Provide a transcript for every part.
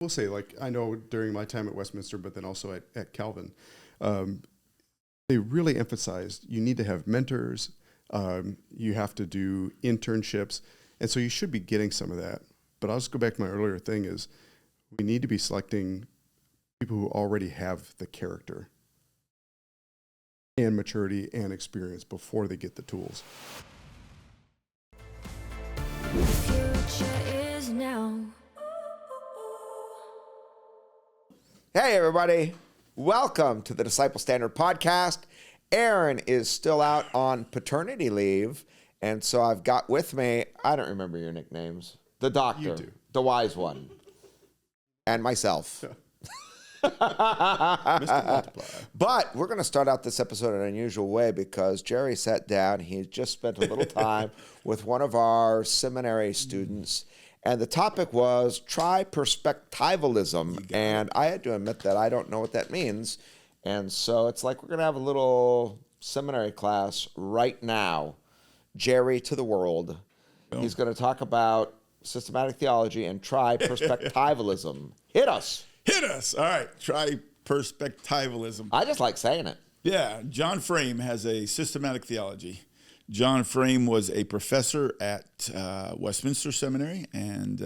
will say, like, I know during my time at Westminster, but then also at Calvin, they really emphasized you need to have mentors, you have to do internships, and so you should be getting some of that. But I'll just go back to my earlier thing is we need to be selecting people who already have the character and maturity and experience before they get the tools. The future is now. Hey, everybody. Welcome to the Disciple Standard Podcast. Aaron is still out on paternity leave, and so I've got with me, I don't remember your nicknames, the doctor, You do. the wise one, and myself. Mr. Multiply. But we're going to start out this episode in an unusual way because Jary sat down. He just spent a little time with one of our seminary students, and the topic was tri-perspectivalism. And I had to admit that I don't know what that means. And so it's like we're going to have a little seminary class right now. Jary to the world. He's going to talk about systematic theology and tri-perspectivalism. Hit us. Hit us. All right. Try perspectivalism. I just like saying it. Yeah. John Frame has a systematic theology. John Frame was a professor at Westminster Seminary and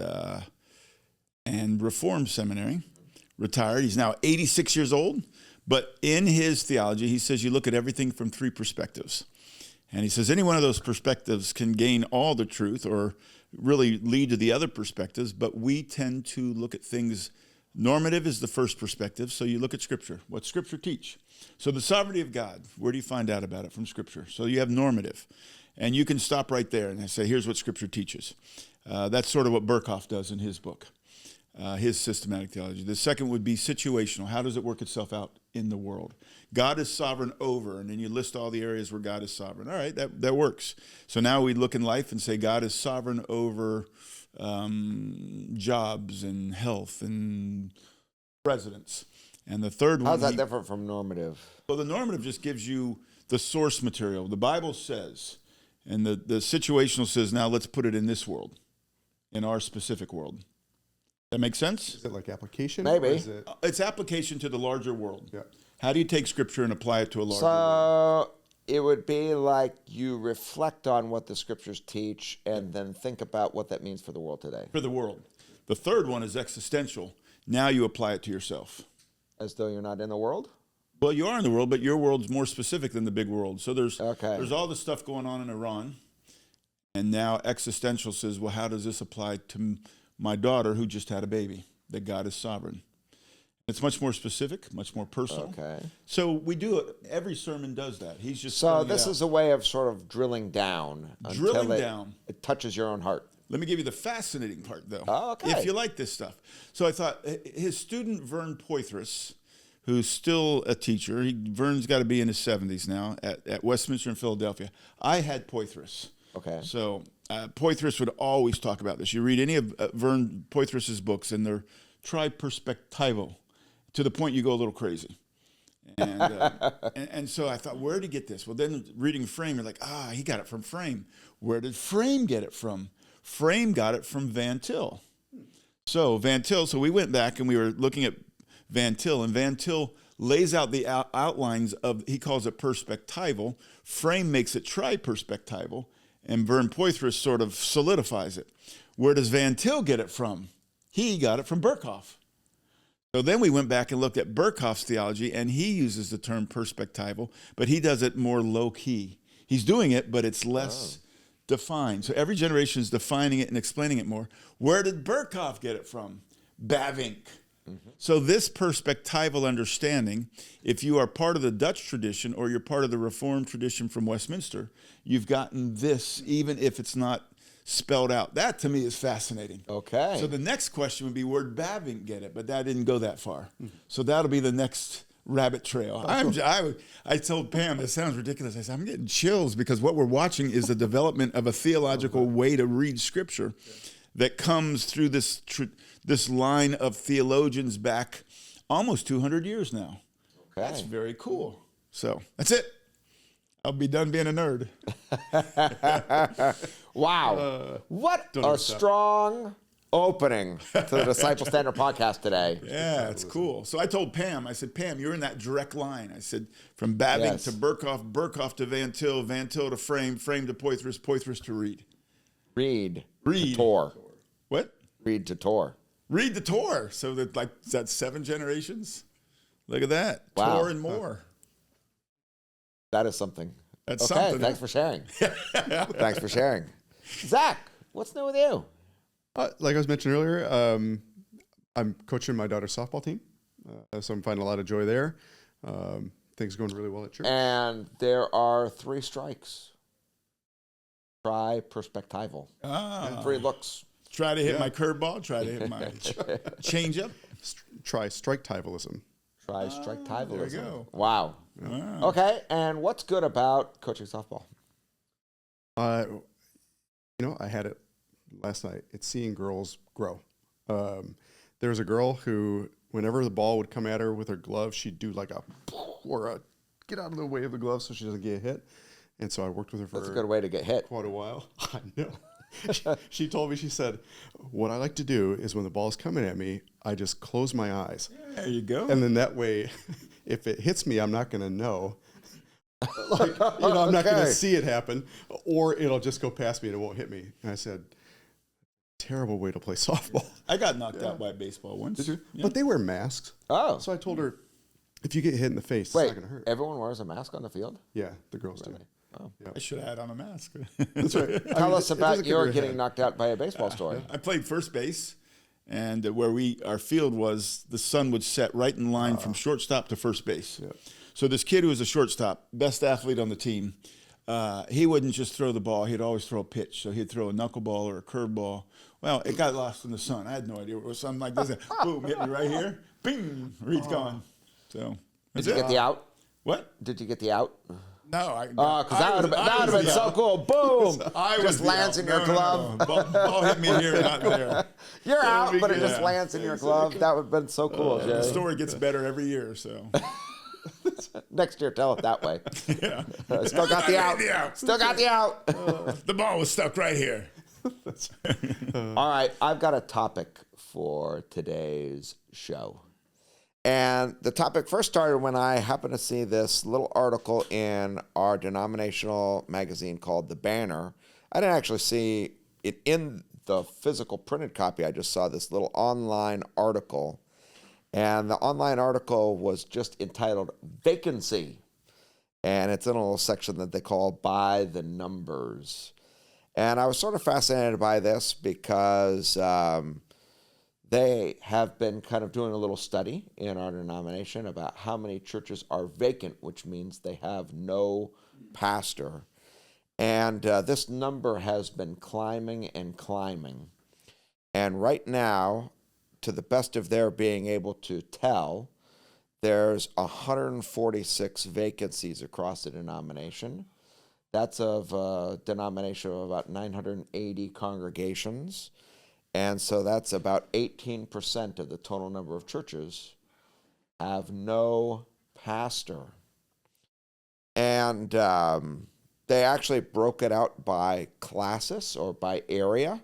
Reformed Seminary. Retired. He's now 86 years old. But in his theology, he says you look at everything from three perspectives. And he says any one of those perspectives can gain all the truth or really lead to the other perspectives. But we tend to look at things. Normative is the first perspective, so you look at Scripture. What Scripture teach? So the sovereignty of God, where do you find out about it? From Scripture. So you have normative. And you can stop right there and say, here's what Scripture teaches. That's sort of what Burkhoff does in his book, his systematic theology. The second would be situational. How does it work itself out in the world? God is sovereign over, and then you list all the areas where God is sovereign. All right, that works. So now we look in life and say God is sovereign over jobs and health and presidents. And the third one... How's that different from normative? Well, the normative just gives you the source material. The Bible says, and the situational says, now let's put it in this world, in our specific world. That make sense? Is it like application? Maybe. Or is it... It's application to the larger world. Yeah. How do you take Scripture and apply it to a larger world? So it would be like you reflect on what the Scriptures teach and then think about what that means for the world today. For the world. The third one is existential. Now you apply it to yourself. As though you're not in the world? Well, you are in the world, but your world's more specific than the big world. So there's all the stuff going on in Iran, and now existential says, well, how does this apply to my daughter who just had a baby? That God is sovereign. It's much more specific, much more personal. Okay. So we do it. Every sermon does that. He's just So spelling it this out. is a way of sort of drilling down. Drilling until down. It touches your own heart. Let me give you the fascinating part, though. Oh, okay. If you like this stuff. So I thought his student, Vern Poythress, who's still a teacher, Vern's got to be in his 70s now, at Westminster in Philadelphia. I had Poythress. Okay. So Poythress would always talk about this. You read any of Vern Poythress's books, and they're tri-perspectival, to the point you go a little crazy. And, and so I thought, where did he get this? Well, then reading Frame, you're like, he got it from Frame. Where did Frame get it from? Frame got it from Van Til. So Van Til, so we went back and we were looking at Van Til, and Van Til lays out the outlines of, he calls it perspectival. Frame makes it tri-perspectival, and Vern Poythress sort of solidifies it. Where does Van Til get it from? He got it from Burkhoff. So then we went back and looked at Burkhoff's theology, and he uses the term perspectival, but he does it more low-key. He's doing it, but it's less defined. So every generation is defining it and explaining it more. Where did Burkhoff get it from? Bavinck. Mm-hmm. So this perspectival understanding, if you are part of the Dutch tradition or you're part of the Reformed tradition from Westminster, you've gotten this, even if it's not spelled out. That to me is fascinating. Okay. So the next question would be, where'd Bavinck get it? But that didn't go that far. Mm-hmm. So that'll be the next rabbit trail. I told Pam, it sounds ridiculous. I said, I'm getting chills because what we're watching is the development of a theological way to read Scripture that comes through this line of theologians back almost 200 years now. Okay. That's very cool. So that's it. I'll be done being a nerd. Wow. What a strong opening to the Disciple Standard podcast today. Yeah, it's cool. So I told Pam, I said, Pam, you're in that direct line. I said, from Babbing to Burkhoff, Burkhoff to Van Til, Van Til to Frame, Frame to Poythress, Poythress to Reed. Reed. Reed. To Tor. What? Reed to Tor. Reed to Tor. So that is that 7 generations? Look at that. Wow. Tor and more. That is something. That's okay, something. Thanks for sharing. Thanks for sharing. Zach, what's new with you? Like I was mentioning earlier, I'm coaching my daughter's softball team, so I'm finding a lot of joy there. Things are going really well at church. And there are 3 strikes. Try perspectival. Ah. 3 looks. Try to hit my curveball. Try to hit my changeup. Try strike-tivalism. Try strike-tivalism. There we go. Wow. Okay, and what's good about coaching softball? I had it last night. It's seeing girls grow. There was a girl who, whenever the ball would come at her with her glove, she'd do like a get out of the way of the glove so she doesn't get hit. And so I worked with her for That's a good way to get hit. quite a while. I know. She told me, she said, what I like to do is when the ball's coming at me, I just close my eyes. There you go. And then that way, if it hits me, I'm not going to know. I'm not going to see it happen, or it'll just go past me and it won't hit me. And I said, terrible way to play softball. I got knocked out by a baseball once. Did you? Yeah. But they wear masks. Oh. So I told her, if you get hit in the face, Wait, it's not going to hurt. everyone wears a mask on the field? Yeah, the girls do. Oh. I should have had on a mask. That's right. Tell us it about doesn't your get getting ahead. knocked out by a baseball story. I played first base, and where our field was, the sun would set right in line from shortstop to first base. Yeah. So this kid who was a shortstop, best athlete on the team, he wouldn't just throw the ball. He'd always throw a pitch. So he'd throw a knuckleball or a curveball. Well, it got lost in the sun. I had no idea. It was something like this. Boom, hit me right here. Bing, Reed's gone. So Did you get the out? What? Did you get the out? No. Because that would have been so cool. Boom! Just lands in your glove. No. Ball hit me here, not there. You're out, but it good. just lands in your glove. That would have been so cool, The Jerry. story gets better every year, so. Next year, tell it that way. Yeah. Still got the out. The out. Still got the out. The ball was stuck right here. All right, I've got a topic for today's show. And the topic first started when I happened to see this little article in our denominational magazine called The Banner. I didn't actually see it in the physical printed copy. I just saw this little online article. And the online article was just entitled Vacancy. And it's in a little section that they call By the Numbers. And I was sort of fascinated by this because they have been kind of doing a little study in our denomination about how many churches are vacant, which means they have no pastor. And this number has been climbing and climbing. And right now, to the best of their being able to tell, there's 146 vacancies across the denomination. That's of a denomination of about 980 congregations. And so that's about 18% of the total number of churches have no pastor. And they actually broke it out by classis or by area.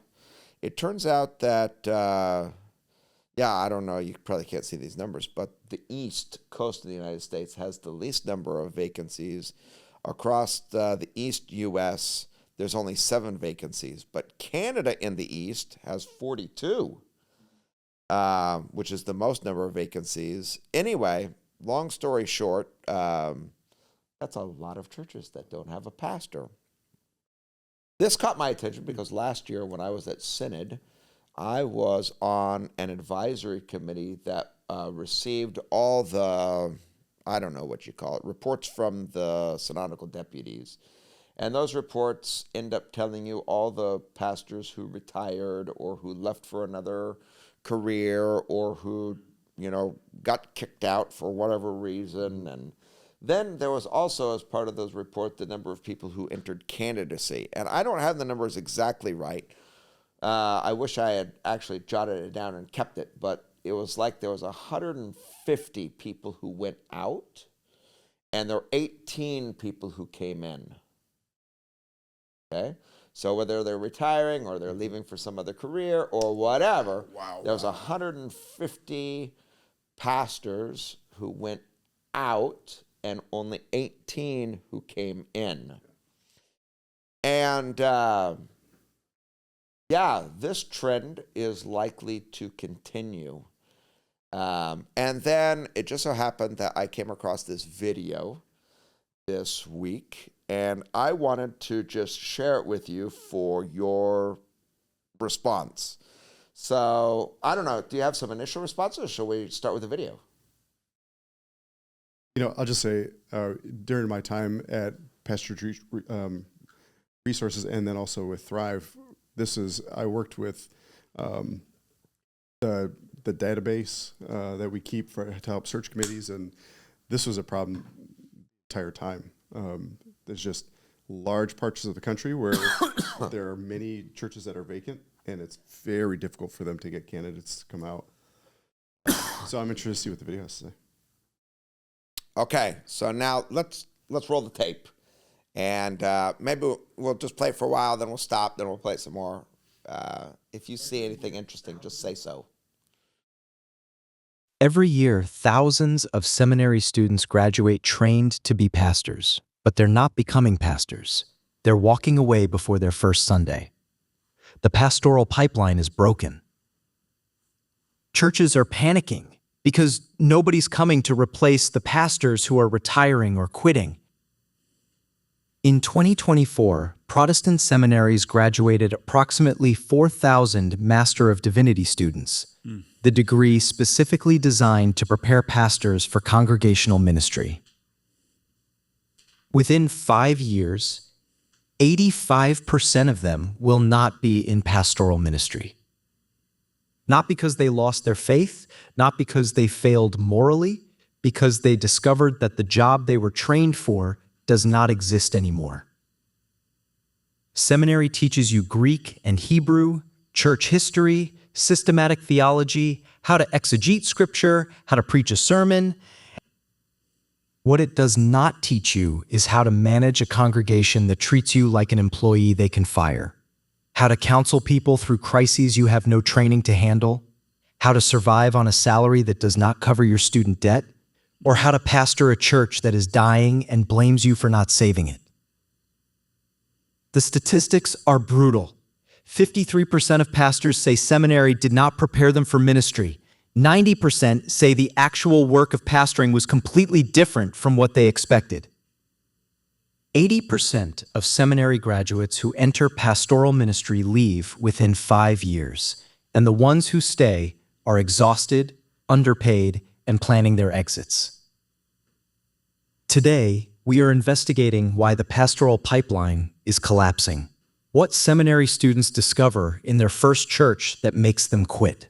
It turns out that, I don't know, you probably can't see these numbers, but the east coast of the United States has the least number of vacancies. Across the East U.S., there's only 7 vacancies, but Canada in the East has 42, which is the most number of vacancies. Anyway, long story short, that's a lot of churches that don't have a pastor. This caught my attention because last year when I was at Synod, I was on an advisory committee that received all the, I don't know what you call it, reports from the synodical deputies. And those reports end up telling you all the pastors who retired or who left for another career or who, got kicked out for whatever reason. And then there was also, as part of those reports, the number of people who entered candidacy. And I don't have the numbers exactly right. I wish I had actually jotted it down and kept it, but it was like there was 150 people who went out, and there were 18 people who came in. Okay? So whether they're retiring or they're leaving for some other career or whatever, there was 150 pastors who went out and only 18 who came in. And this trend is likely to continue. And then it just so happened that I came across this video this week, and I wanted to just share it with you for your response. So, I don't know, do you have some initial responses, or shall we start with the video? I'll just say during my time at Pastoral Resources and then also with Thrive, I worked with the database that we keep to help search committees, and this was a problem the entire time. There's just large parts of the country where there are many churches that are vacant, and it's very difficult for them to get candidates to come out. So I'm interested to see what the video has to say. Okay, so now let's roll the tape, and maybe we'll just play it for a while, then we'll stop, then we'll play it some more. If you see anything interesting, just say so. Every year, thousands of seminary students graduate trained to be pastors, but they're not becoming pastors. They're walking away before their first Sunday. The pastoral pipeline is broken. Churches are panicking because nobody's coming to replace the pastors who are retiring or quitting. In 2024, Protestant seminaries graduated approximately 4,000 Master of Divinity students, the degree specifically designed to prepare pastors for congregational ministry. Within 5 years, 85% of them will not be in pastoral ministry. Not because they lost their faith, not because they failed morally, because they discovered that the job they were trained for does not exist anymore. Seminary teaches you Greek and Hebrew, church history, systematic theology, how to exegete scripture, how to preach a sermon. What it does not teach you is how to manage a congregation that treats you like an employee they can fire, how to counsel people through crises you have no training to handle, how to survive on a salary that does not cover your student debt, or how to pastor a church that is dying and blames you for not saving it. The statistics are brutal. 53% of pastors say seminary did not prepare them for ministry. 90% say the actual work of pastoring was completely different from what they expected. 80% of seminary graduates who enter pastoral ministry leave within 5 years, and the ones who stay are exhausted, underpaid, and planning their exits. Today, we are investigating why the pastoral pipeline is collapsing. What seminary students discover in their first church that makes them quit.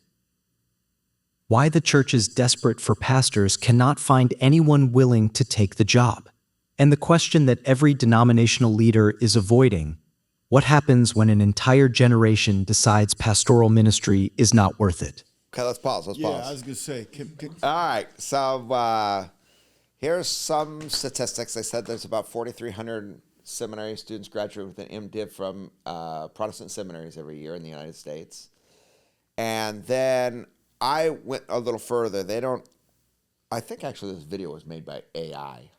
Why the churches desperate for pastors cannot find anyone willing to take the job. And the question that every denominational leader is avoiding: what happens when an entire generation decides pastoral ministry is not worth it? Okay, let's pause. I was going to say. All right, so here's some statistics. They said there's about 4,300 seminary students graduate with an MDiv from Protestant seminaries every year in the United States. And then I went a little further. I think actually this video was made by AI.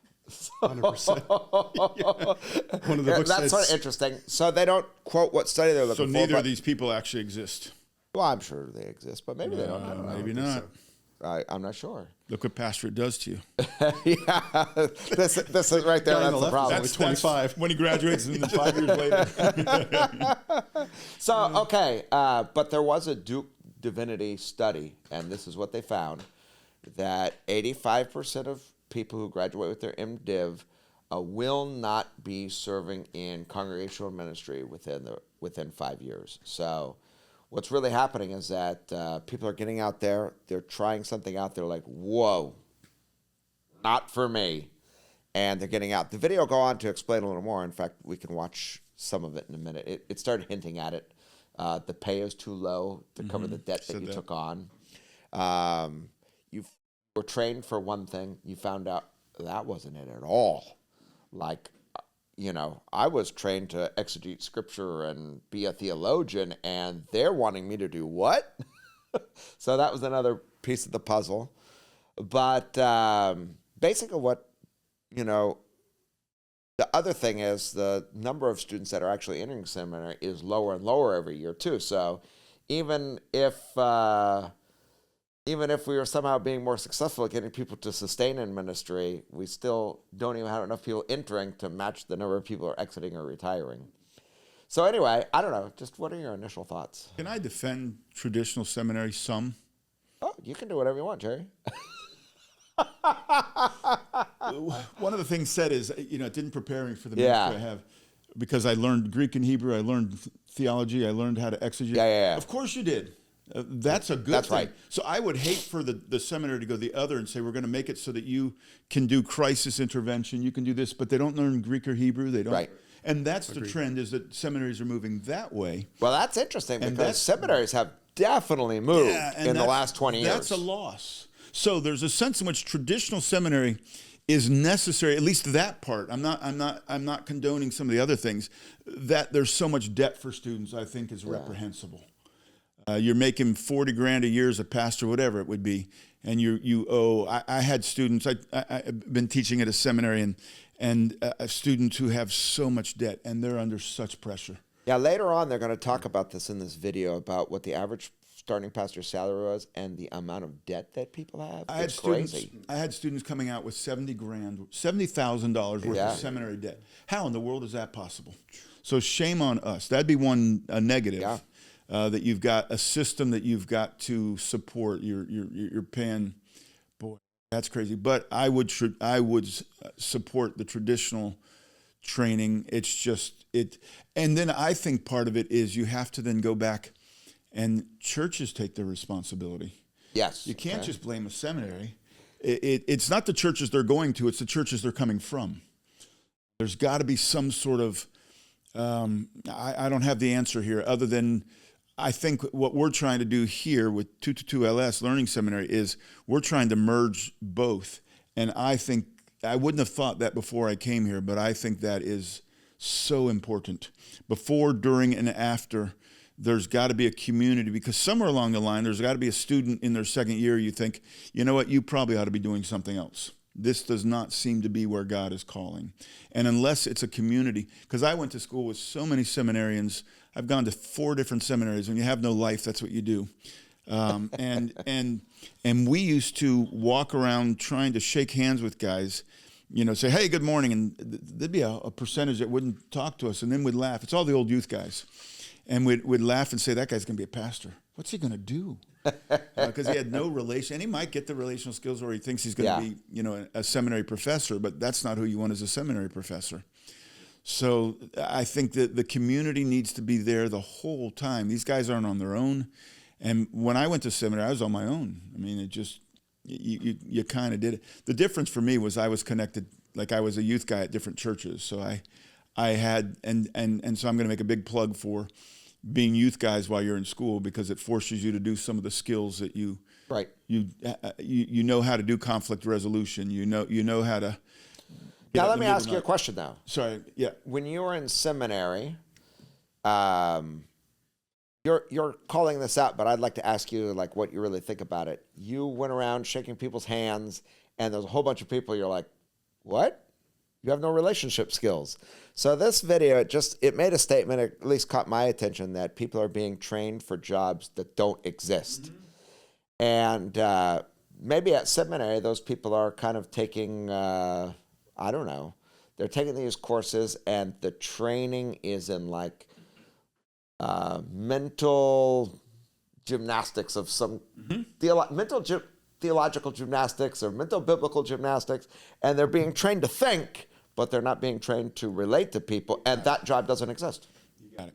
100%. One of the books That's sort of interesting. So they don't quote what study they're looking So for. neither of these people actually exist. Well, I'm sure they exist, but maybe they don't. I don't know. Maybe not. I'm not sure. Look what pastorate does to you. Yeah, this is right there. Guy on That's the the left problem. is only 25. When he graduates, and then 5 years later. So, okay, but there was a Duke Divinity study, and this is what they found, that 85% of people who graduate with their MDiv will not be serving in congregational ministry within 5 years. So what's really happening is that people are getting out there, they're trying something out, they're like, whoa, not for me. And they're getting out. The video will go on to explain a little more. In fact, we can watch some of it in a minute. It started hinting at it. The pay is too low to cover the debt that you took on. You were trained for one thing. You found out that wasn't it at all. Like, I was trained to exegete scripture and be a theologian, and they're wanting me to do what? So that was another piece of the puzzle. But basically what, the other thing is the number of students that are actually entering seminary is lower and lower every year too. So even if we were somehow being more successful at getting people to sustain in ministry, we still don't even have enough people entering to match the number of people who are exiting or retiring. So anyway, I don't know. Just what are your initial thoughts? Can I defend traditional seminary some? Oh, you can do whatever you want, Jerry. One of the things said is, it didn't prepare me for the ministry I have, because I learned Greek and Hebrew, I learned theology, I learned how to exegete. Yeah. Of course you did. That's a good thing. Right. So I would hate for the seminary to go the other and say, we're going to make it so that you can do crisis intervention, you can do this, but they don't learn Greek or Hebrew. They don't. Right. And that's the trend, is that seminaries are moving that way. Well, that's interesting, because seminaries have definitely moved in the last 20 years. That's a loss. So there's a sense in which traditional seminary is necessary, at least that part. I'm not condoning some of the other things. That there's so much debt for students, I think, is reprehensible. You're making $40,000 a year as a pastor, whatever it would be, and you owe. I had students. I've been teaching at a seminary, and students who have so much debt, and they're under such pressure. Yeah, later on they're going to talk about this in this video, about what the average starting pastor's salary was and the amount of debt that people have. It's crazy. I had students coming out with $70,000 worth of seminary debt. How in the world is that possible? So shame on us. That'd be one negative. Yeah. That you've got a system that you've got to support. You're paying. Boy, that's crazy. But I would support the traditional training. It's just it. And then I think part of it is you have to then go back, and churches take their responsibility. Yes. You can't just blame a seminary. It's not the churches they're going to, it's the churches they're coming from. There's got to be some sort of, I don't have the answer here, other than I think what we're trying to do here with 222 LS Learning Seminary is we're trying to merge both. And I think, I wouldn't have thought that before I came here, but I think that is so important. Before, during, and after, there's got to be a community, because somewhere along the line, there's got to be a student in their second year, you think, you know what, you probably ought to be doing something else. This does not seem to be where God is calling. And unless it's a community, because I went to school with so many seminarians. I've gone to 4 different seminaries. When you have no life, that's what you do. And we used to walk around trying to shake hands with guys, say, hey, good morning. And there'd be a percentage that wouldn't talk to us, and then we'd laugh. It's all the old youth guys. And we'd laugh and say, that guy's going to be a pastor. What's he going to do? Because he had no relation. And he might get the relational skills, or he thinks he's going to be, a seminary professor, but that's not who you want as a seminary professor. So I think that the community needs to be there the whole time. These guys aren't on their own. And when I went to seminary, I was on my own. I mean, it just, you kind of did it. The difference for me was I was connected, like I was a youth guy at different churches. So I had, and so I'm going to make a big plug for being youth guys while you're in school, because it forces you to do some of the skills that you know how to do conflict resolution. You know how to. Now let me ask you a question though. Sorry, yeah. When you were in seminary, you're calling this out, but I'd like to ask you like what you really think about it. You went around shaking people's hands, and there's a whole bunch of people. You're like, what? You have no relationship skills. So this video, it made a statement, it at least caught my attention, that people are being trained for jobs that don't exist. Mm-hmm. And maybe at seminary, those people are kind of taking, I don't know, they're taking these courses, and the training is in like mental gymnastics of some theological gymnastics or mental biblical gymnastics, and they're being trained to think, but they're not being trained to relate to people, and that job doesn't exist. You got it.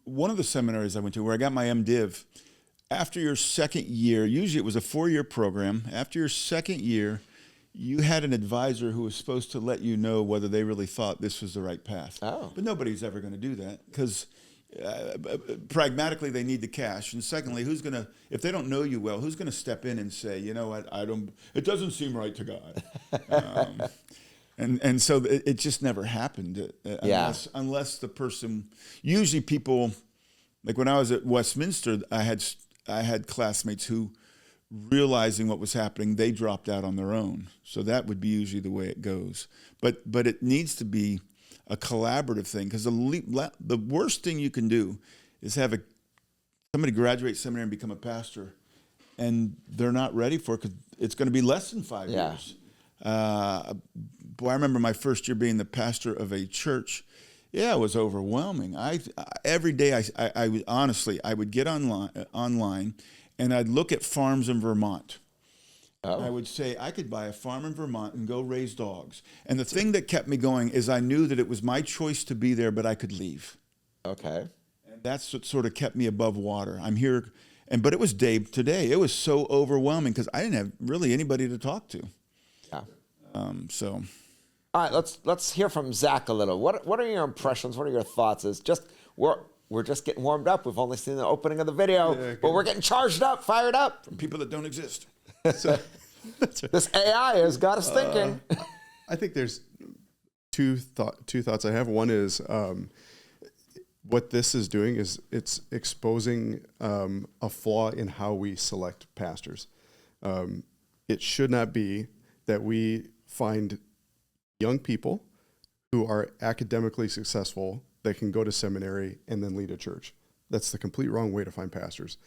One of the seminaries I went to where I got my MDiv, after your second year, usually it was a 4-year program, after your second year, you had an advisor who was supposed to let you know whether they really thought this was the right path. Oh. But nobody's ever going to do that, because pragmatically they need the cash, and secondly, if they don't know you well, who's going to step in and say, you know what, it doesn't seem right to God. And so it just never happened unless the person. Usually people, like when I was at Westminster, I had classmates who, realizing what was happening, they dropped out on their own. So that would be usually the way it goes. But it needs to be a collaborative thing, because the worst thing you can do is have somebody graduate seminary and become a pastor, and they're not ready for it because it's going to be less than 5 years. Boy, I remember my first year being the pastor of a church. Yeah, it was overwhelming. Every day, I would honestly, I would get online, and I'd look at farms in Vermont. I would say I could buy a farm in Vermont and go raise dogs. And the thing that kept me going is I knew that it was my choice to be there, but I could leave. Okay. And that's what sort of kept me above water. I'm here, but it was day to day. It was so overwhelming because I didn't have really anybody to talk to. Yeah. So. All right, let's hear from Zach a little. What are your impressions? What are your thoughts? We're just getting warmed up. We've only seen the opening of the video, but we're getting charged up, fired up. From people that don't exist. So, This AI has got us thinking. I think there's two thoughts I have. One is what this is doing is it's exposing a flaw in how we select pastors. It should not be that we find young people who are academically successful that can go to seminary and then lead a church. That's the complete wrong way to find pastors.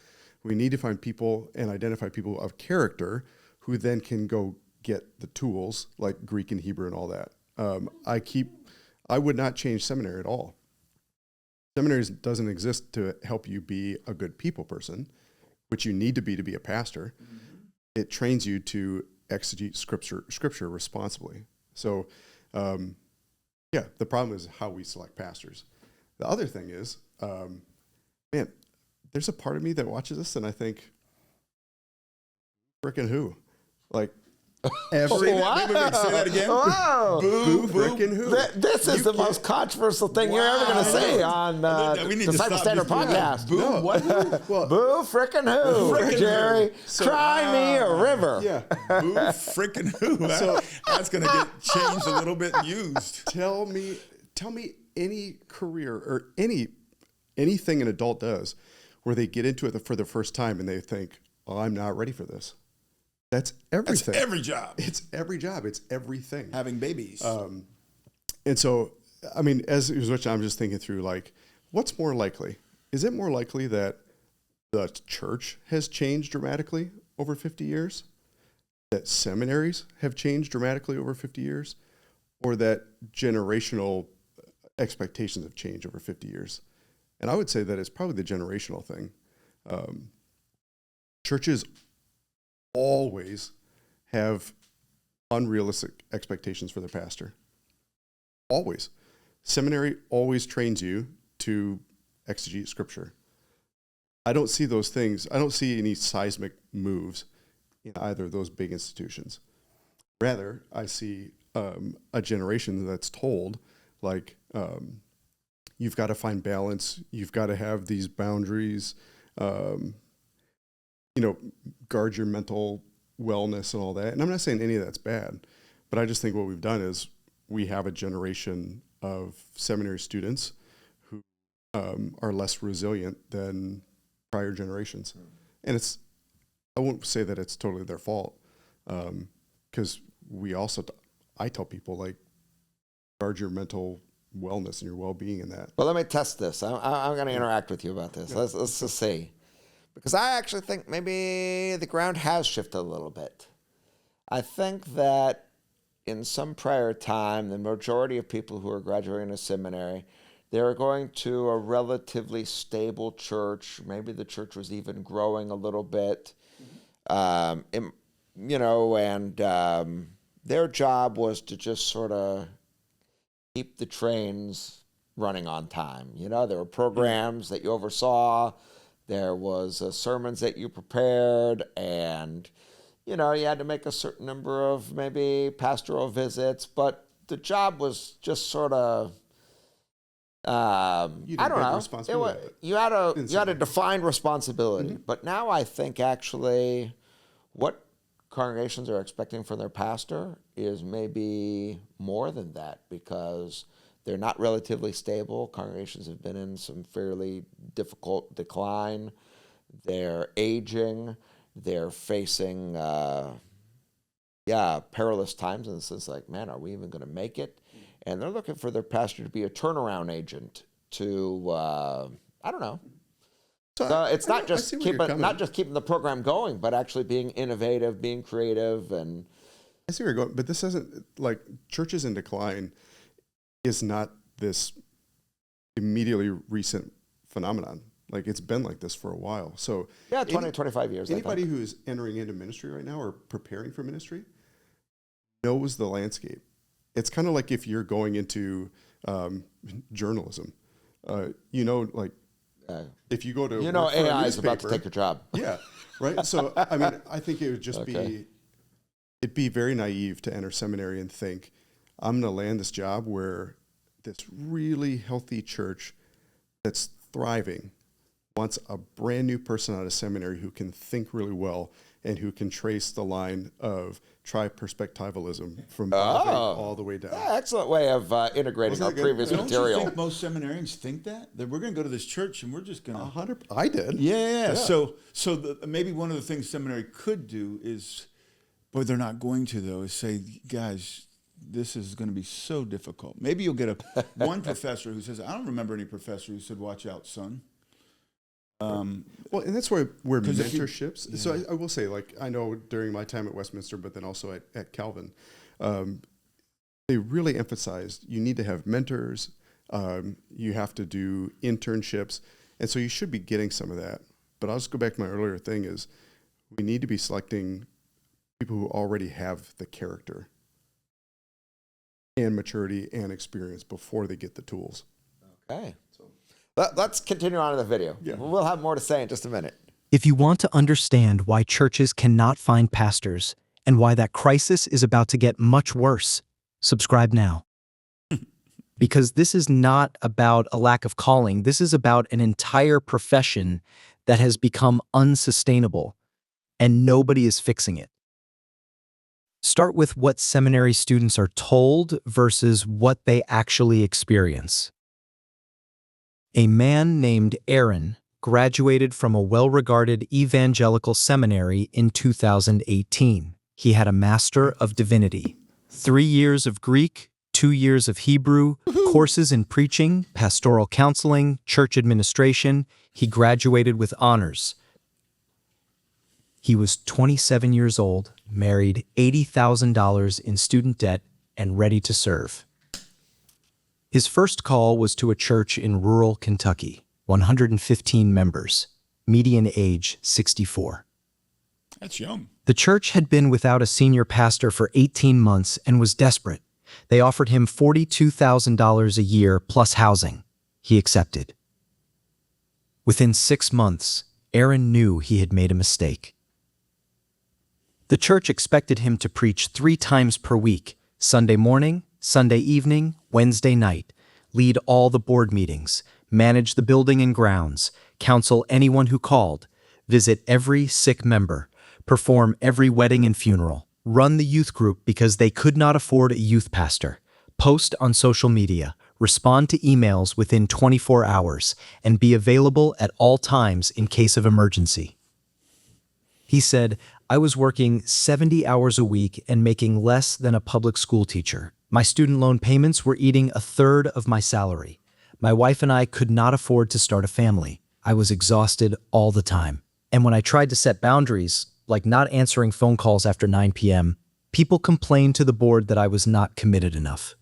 We need to find people and identify people of character who then can go get the tools like Greek and Hebrew and all that. I would not change seminary at all. Seminaries doesn't exist to help you be a good people person, which you need to be a pastor. Mm-hmm. It trains you to exegete scripture responsibly. So, the problem is how we select pastors. The other thing is, man, there's a part of me that watches this and I think, frickin' who? Like, every... Wait, say that again? Whoa. Boo, frickin' who? This is the most controversial thing you're ever going to say on Disciple Standard Podcast. Boo, what? Boo, frickin' who? Jary, cry me a river. Yeah. Boo, frickin' who? That's going to get changed a little bit and used. Tell me any career or anything an adult does where they get into it for the first time and they think, oh, I'm not ready for this. That's everything. That's every job. It's every job. It's everything. Having babies. And so, I mean, as which I'm just thinking through, like, what's more likely? Is it more likely that the church has changed dramatically over 50 years? That seminaries have changed dramatically over 50 years? Or that generational expectations have changed over 50 years? And I would say that it's probably the generational thing. Churches always have unrealistic expectations for their pastor. Always. Seminary always trains you to exegete scripture. I don't see those things. I don't see any seismic moves in either of those big institutions. Rather, I see a generation that's told, like, you've got to find balance. You've got to have these boundaries. Guard your mental wellness and all that. And I'm not saying any of that's bad, but I just think what we've done is we have a generation of seminary students who are less resilient than prior generations. And I won't say that it's totally their fault, because I tell people, like, guard your mental wellness and your well-being in that. Well, let me test this. I'm going to interact with you about this. Yeah. Let's just see. Because I actually think maybe the ground has shifted a little bit. I think that in some prior time, the majority of people who are graduating a seminary, they were going to a relatively stable church. Maybe the church was even growing a little bit. Mm-hmm. Their job was to just sort of keep the trains running on time. There were programs that you oversaw. There was sermons that you prepared, and, you had to make a certain number of maybe pastoral visits, but the job was just sort of, I don't know. You had a defined responsibility. Mm-hmm. But now I think actually what congregations are expecting from their pastor is maybe more than that, because they're not relatively stable. Congregations have been in some fairly difficult decline. They're aging. They're facing, perilous times in the sense like, man, are we even going to make it? And they're looking for their pastor to be a turnaround agent to, I don't know. So it's not just keeping the program going, but actually being innovative, being creative, and I see where you're going, but this isn't like churches in decline is not this immediately recent phenomenon. Like it's been like this for a while. So 25 years. Anybody who's entering into ministry right now or preparing for ministry knows the landscape. It's kind of like if you're going into journalism, if you go to AI is about to take your job. Yeah, right. So I mean, I think it would just it'd be very naive to enter seminary and think I'm going to land this job where this really healthy church that's thriving wants a brand new person out of seminary who can think really well and who can trace the line of tri-perspectivalism from all the way down. Yeah, excellent way of integrating our previous material. Don't you think most seminarians think that we're going to go to this church and we're just going to? 100. I did. Yeah. So maybe one of the things seminary could do is, but they're not going to though, is say, guys, this is going to be so difficult. Maybe you'll get one professor who says, I don't remember any professor who said, "Watch out, son." Well, and that's where mentorships. So I will say, like, I know during my time at Westminster, but then also at Calvin, they really emphasized you need to have mentors. You have to do internships. And so you should be getting some of that. But I'll just go back to my earlier thing is we need to be selecting people who already have the character and maturity and experience before they get the tools. Okay. Let's continue on in the video. Yeah. We'll have more to say in just a minute. If you want to understand why churches cannot find pastors and why that crisis is about to get much worse, subscribe now. Because this is not about a lack of calling. This is about an entire profession that has become unsustainable, and nobody is fixing it. Start with what seminary students are told versus what they actually experience. A man named Aaron graduated from a well-regarded evangelical seminary in 2018. He had a Master of Divinity, 3 years of Greek, 2 years of Hebrew, courses in preaching, pastoral counseling, church administration. He graduated with honors. He was 27 years old, married, $80,000 in student debt, and ready to serve. His first call was to a church in rural Kentucky, 115 members, median age 64. That's young. The church had been without a senior pastor for 18 months and was desperate. They offered him $42,000 a year plus housing. He accepted. Within 6 months, Aaron knew he had made a mistake. The church expected him to preach 3 times per week, Sunday morning, Sunday evening, Wednesday night, lead all the board meetings, manage the building and grounds, counsel anyone who called, visit every sick member, perform every wedding and funeral, run the youth group because they could not afford a youth pastor, post on social media, respond to emails within 24 hours, and be available at all times in case of emergency. He said, I was working 70 hours a week and making less than a public school teacher. My student loan payments were eating a third of my salary. My wife and I could not afford to start a family. I was exhausted all the time. And when I tried to set boundaries, like not answering phone calls after 9 p.m., people complained to the board that I was not committed enough.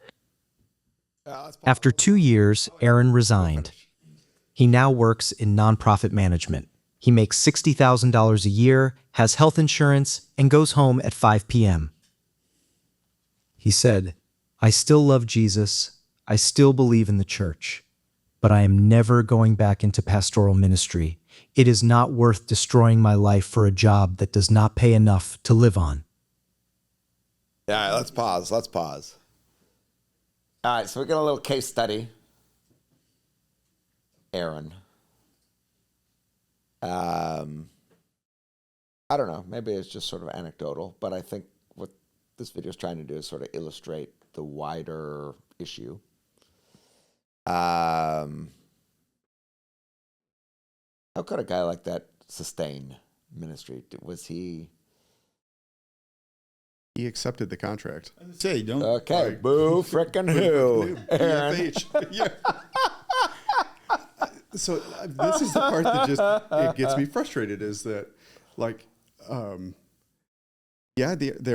After 2 years, Aaron resigned. He now works in nonprofit management. He makes $60,000 a year, has health insurance, and goes home at 5 p.m. He said, I still love Jesus, I still believe in the church, but I am never going back into pastoral ministry. It is not worth destroying my life for a job that does not pay enough to live on. Yeah, let's pause. All right, so we got a little case study. Aaron. I don't know. Maybe it's just sort of anecdotal, but I think what this video is trying to do is sort of illustrate the wider issue. How could a guy like that sustain ministry? Was he? He accepted the contract. Say, don't. Okay, Like, boo, frickin' who? Aaron. BFH. Yeah. So this is the part that just it gets me frustrated is that, like, there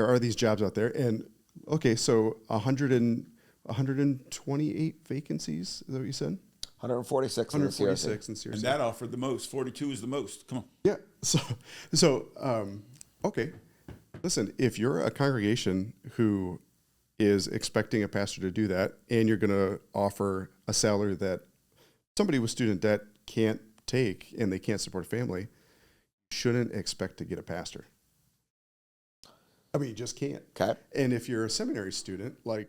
are these jobs out there, and okay, so 128 vacancies. Is that what you said? 146 in the CRC. 146 in CRC. And that offered the most. 42 is the most. Come on. Yeah. Okay. Listen, if you're a congregation who is expecting a pastor to do that, and you're going to offer a salary that somebody with student debt can't take and they can't support a family, you shouldn't expect to get a pastor. I mean, you just can't. Okay. And if you're a seminary student, and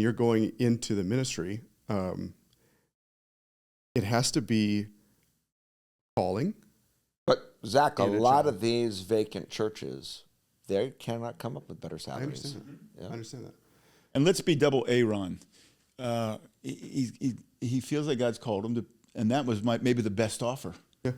you're going into the ministry, it has to be calling. But Zach, a And a lot job. of these vacant churches, they cannot come up with better I salaries. understand that. Yeah. I understand that. And let's be double A, Ron. He feels like God's called him to, and that was maybe the best offer. Yeah.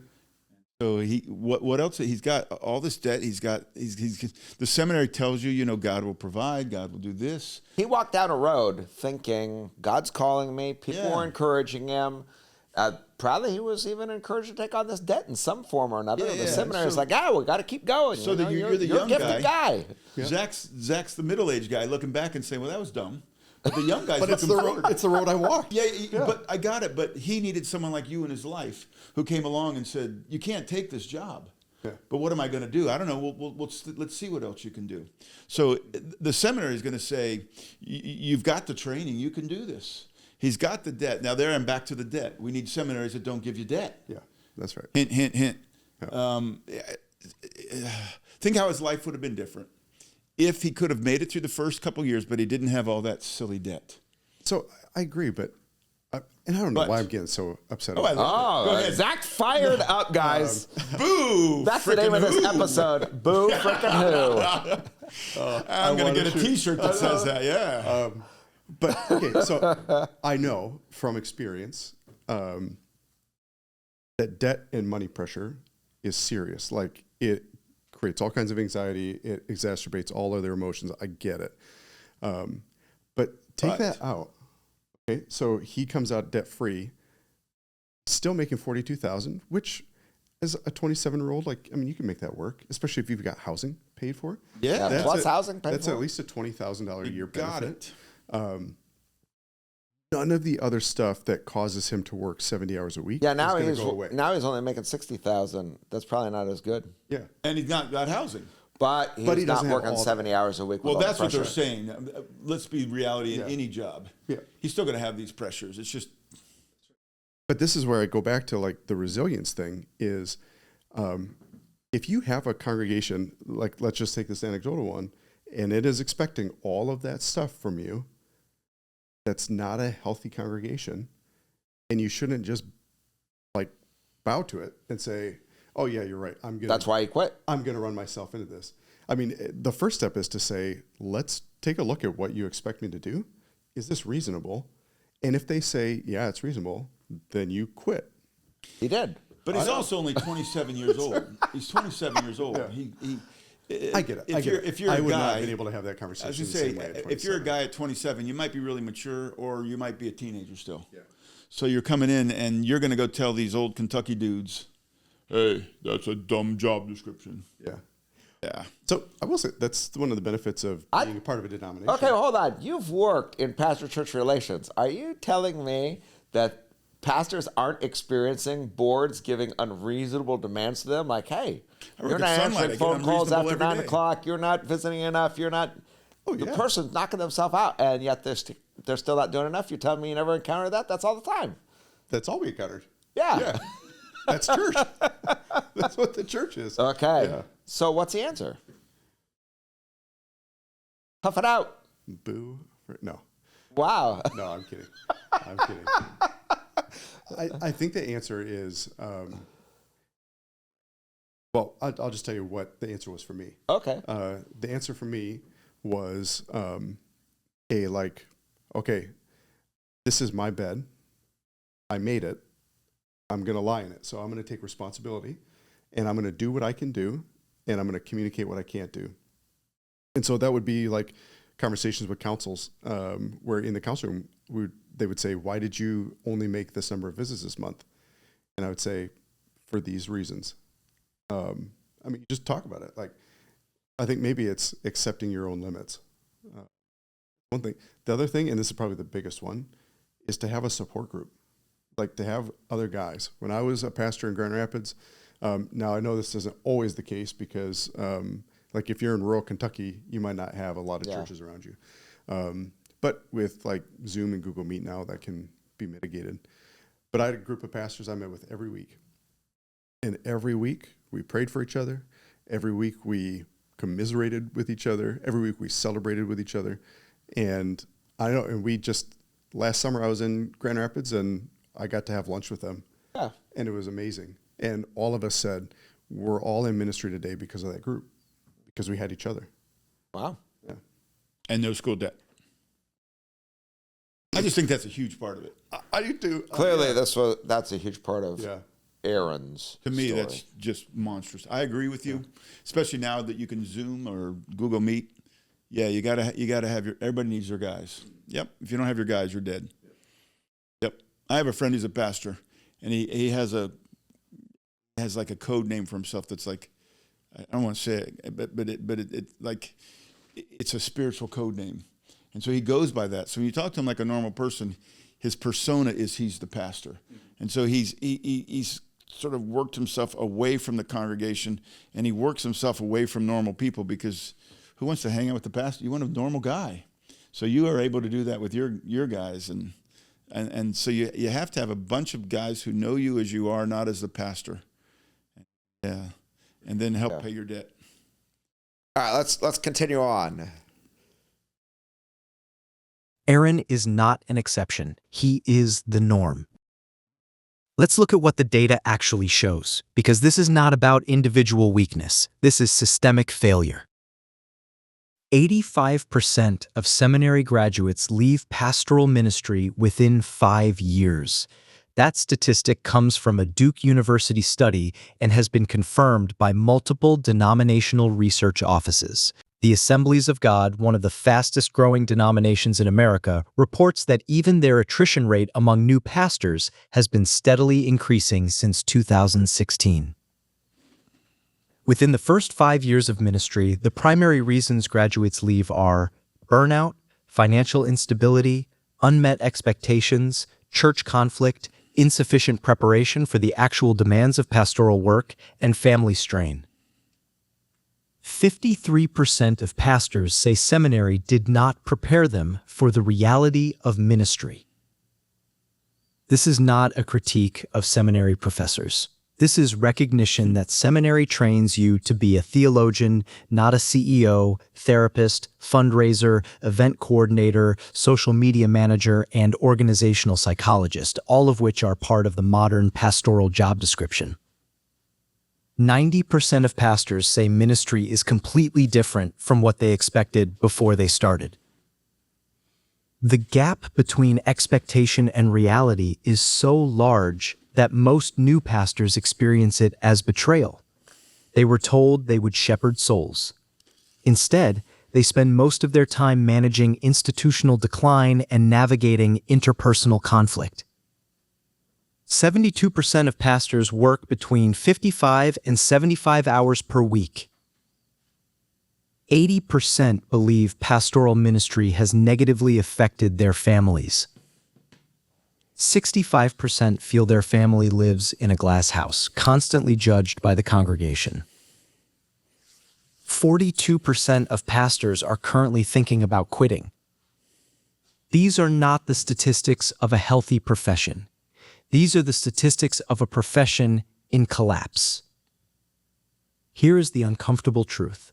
So what else? He's got all this debt. He's the seminary tells you, God will provide. God will do this. He walked down a road thinking, God's calling me. People Yeah. were encouraging him. Probably he was even encouraged to take on this debt in some form or another. Yeah, The yeah. seminary is So- like, we got to keep going. So that you're the you're young a gifted guy. Yeah. Zach's the middle-aged guy looking back and saying, well, that was dumb. But the young guy's But it's looking the forward. road. It's the road I walked. Yeah, but I got it. But he needed someone like you in his life who came along and said, you can't take this job. Yeah. But what am I going to do? I don't know. Let's see what else you can do. So the seminary is going to say, you've got the training. You can do this. He's got the debt. Now there I'm back to the debt. We need seminaries that don't give you debt. Yeah, that's right. Hint, hint, hint. Yeah. Think how his life would have been different if he could have made it through the first couple years, but he didn't have all that silly debt. So I agree, but and I don't know But- why I'm getting so upset. Oh, I about love it. Go ahead. Zach fired up, guys. Boo! That's the name of this frickin' who. episode. Boo frickin' who. I'm going wanna to get a shoot. T-shirt that says that. Yeah. But okay, so I know from experience that debt and money pressure is serious. Like, it creates all kinds of anxiety. It exacerbates all other emotions. I get it. But take that out. Okay, so he comes out debt free, still making $42,000, which as a 27-year-old, you can make that work, especially if you've got housing paid for. Yeah. Yeah, plus housing paid That's for. at least a $20,000 a year got benefit. it. None of the other stuff that causes him to work 70 hours a week Yeah, is now going to he's go away. only making 60,000. That's probably not as good. Yeah. And he's not got housing. But he's But he not doesn't have working all 70 hours a week. Well, with all that's the what they're pressure. saying. Let's be reality in Yeah. any job. Yeah. He's still going to have these pressures. It's just But this is where I go back to the resilience thing is if you have a congregation, let's just take this anecdotal one, and it is expecting all of that stuff from you, that's not a healthy congregation. And you shouldn't just bow to it and say, oh yeah, you're right. That's why he quit. I'm going to run myself into this. I mean, the first step is to say, let's take a look at what you expect me to do. Is this reasonable? And if they say, yeah, it's reasonable, then you quit. He did. But he's also only 27 years old. He's 27 years old. Yeah. I get it. If you're I a would not guy, have been able to have that conversation. I was the going same way to at say, if you're a 27. guy at 27, you might be really mature or you might be a teenager still. Yeah. So you're coming in and you're going to go tell these old Kentucky dudes, hey, that's a dumb job description. Yeah. Yeah. So I will say that's one of the benefits of being a part of a denomination. Okay, well, hold on. You've worked in pastor-church relations. Are you telling me that pastors aren't experiencing boards giving unreasonable demands to them? Like, hey, work you're at not Sunlight. I answering get phone calls unreasonable after every 9 day. o'clock. You're not visiting enough. You're not. The yeah. person's knocking themselves out, and yet they're still not doing enough. You're telling me you never encountered that? That's all the time. That's all we encountered. Yeah. Yeah. That's church. That's what the church is. Okay. Yeah. So what's the answer? Puff it out. Boo. No. Wow. No, I'm kidding. I'm kidding. I think the answer is Well, I'll just tell you what the answer was for me. Okay. The answer for me was okay, this is my bed. I made it. I'm going to lie in it. So I'm going to take responsibility, and I'm going to do what I can do, and I'm going to communicate what I can't do. And so that would be like conversations with councils, where in the council room, they would say, why did you only make this number of visits this month? And I would say, for these reasons. You just talk about it. Like, I think maybe it's accepting your own limits. One thing. The other thing, and this is probably the biggest one, is to have a support group. Like, to have other guys. When I was a pastor in Grand Rapids, now I know this isn't always the case because, like, if you're in rural Kentucky, you might not have a lot of churches around you. But with like Zoom and Google Meet now, that can be mitigated. But I had a group of pastors I met with every week. And every week we prayed for each other. Every week we commiserated with each other. Every week we celebrated with each other. And I know, and we just, last summer I was in Grand Rapids and I got to have lunch with them. Yeah. And it was amazing. And all of us said, we're all in ministry today because of that group, because we had each other. Wow. Yeah. And no school debt. I just think that's a huge part of it. I do too. Clearly, that's a huge part of Aaron's To me, story. that's just monstrous. I agree with you, especially now that you can Zoom or Google Meet. Yeah, you gotta have everybody needs their guys. Yep. If you don't have your guys, you're dead. Yep. I have a friend who's a pastor, and he has like a code name for himself that's like, I don't want to say it, but it's a spiritual code name. And so he goes by that. So when you talk to him like a normal person, his persona is he's the pastor. And so he's sort of worked himself away from the congregation, and he works himself away from normal people, because who wants to hang out with the pastor? You want a normal guy. So you are able to do that with your guys. And so you have to have a bunch of guys who know you as you are, not as the pastor. Yeah. And then help pay your debt. All right, let's continue on. Aaron is not an exception. He is the norm. Let's look at what the data actually shows, because this is not about individual weakness. This is systemic failure. 85% of seminary graduates leave pastoral ministry within 5 years. That statistic comes from a Duke University study and has been confirmed by multiple denominational research offices. The Assemblies of God, one of the fastest-growing denominations in America, reports that even their attrition rate among new pastors has been steadily increasing since 2016. Within the first 5 years of ministry, the primary reasons graduates leave are burnout, financial instability, unmet expectations, church conflict, insufficient preparation for the actual demands of pastoral work, and family strain. 53% of pastors say seminary did not prepare them for the reality of ministry. This is not a critique of seminary professors. This is recognition that seminary trains you to be a theologian, not a CEO, therapist, fundraiser, event coordinator, social media manager, and organizational psychologist, all of which are part of the modern pastoral job description. 90% of pastors say ministry is completely different from what they expected before they started. The gap between expectation and reality is so large that most new pastors experience it as betrayal. They were told they would shepherd souls. Instead, they spend most of their time managing institutional decline and navigating interpersonal conflict. 72% of pastors work between 55 and 75 hours per week. 80% believe pastoral ministry has negatively affected their families. 65% feel their family lives in a glass house, constantly judged by the congregation. 42% of pastors are currently thinking about quitting. These are not the statistics of a healthy profession. These are the statistics of a profession in collapse. Here is the uncomfortable truth.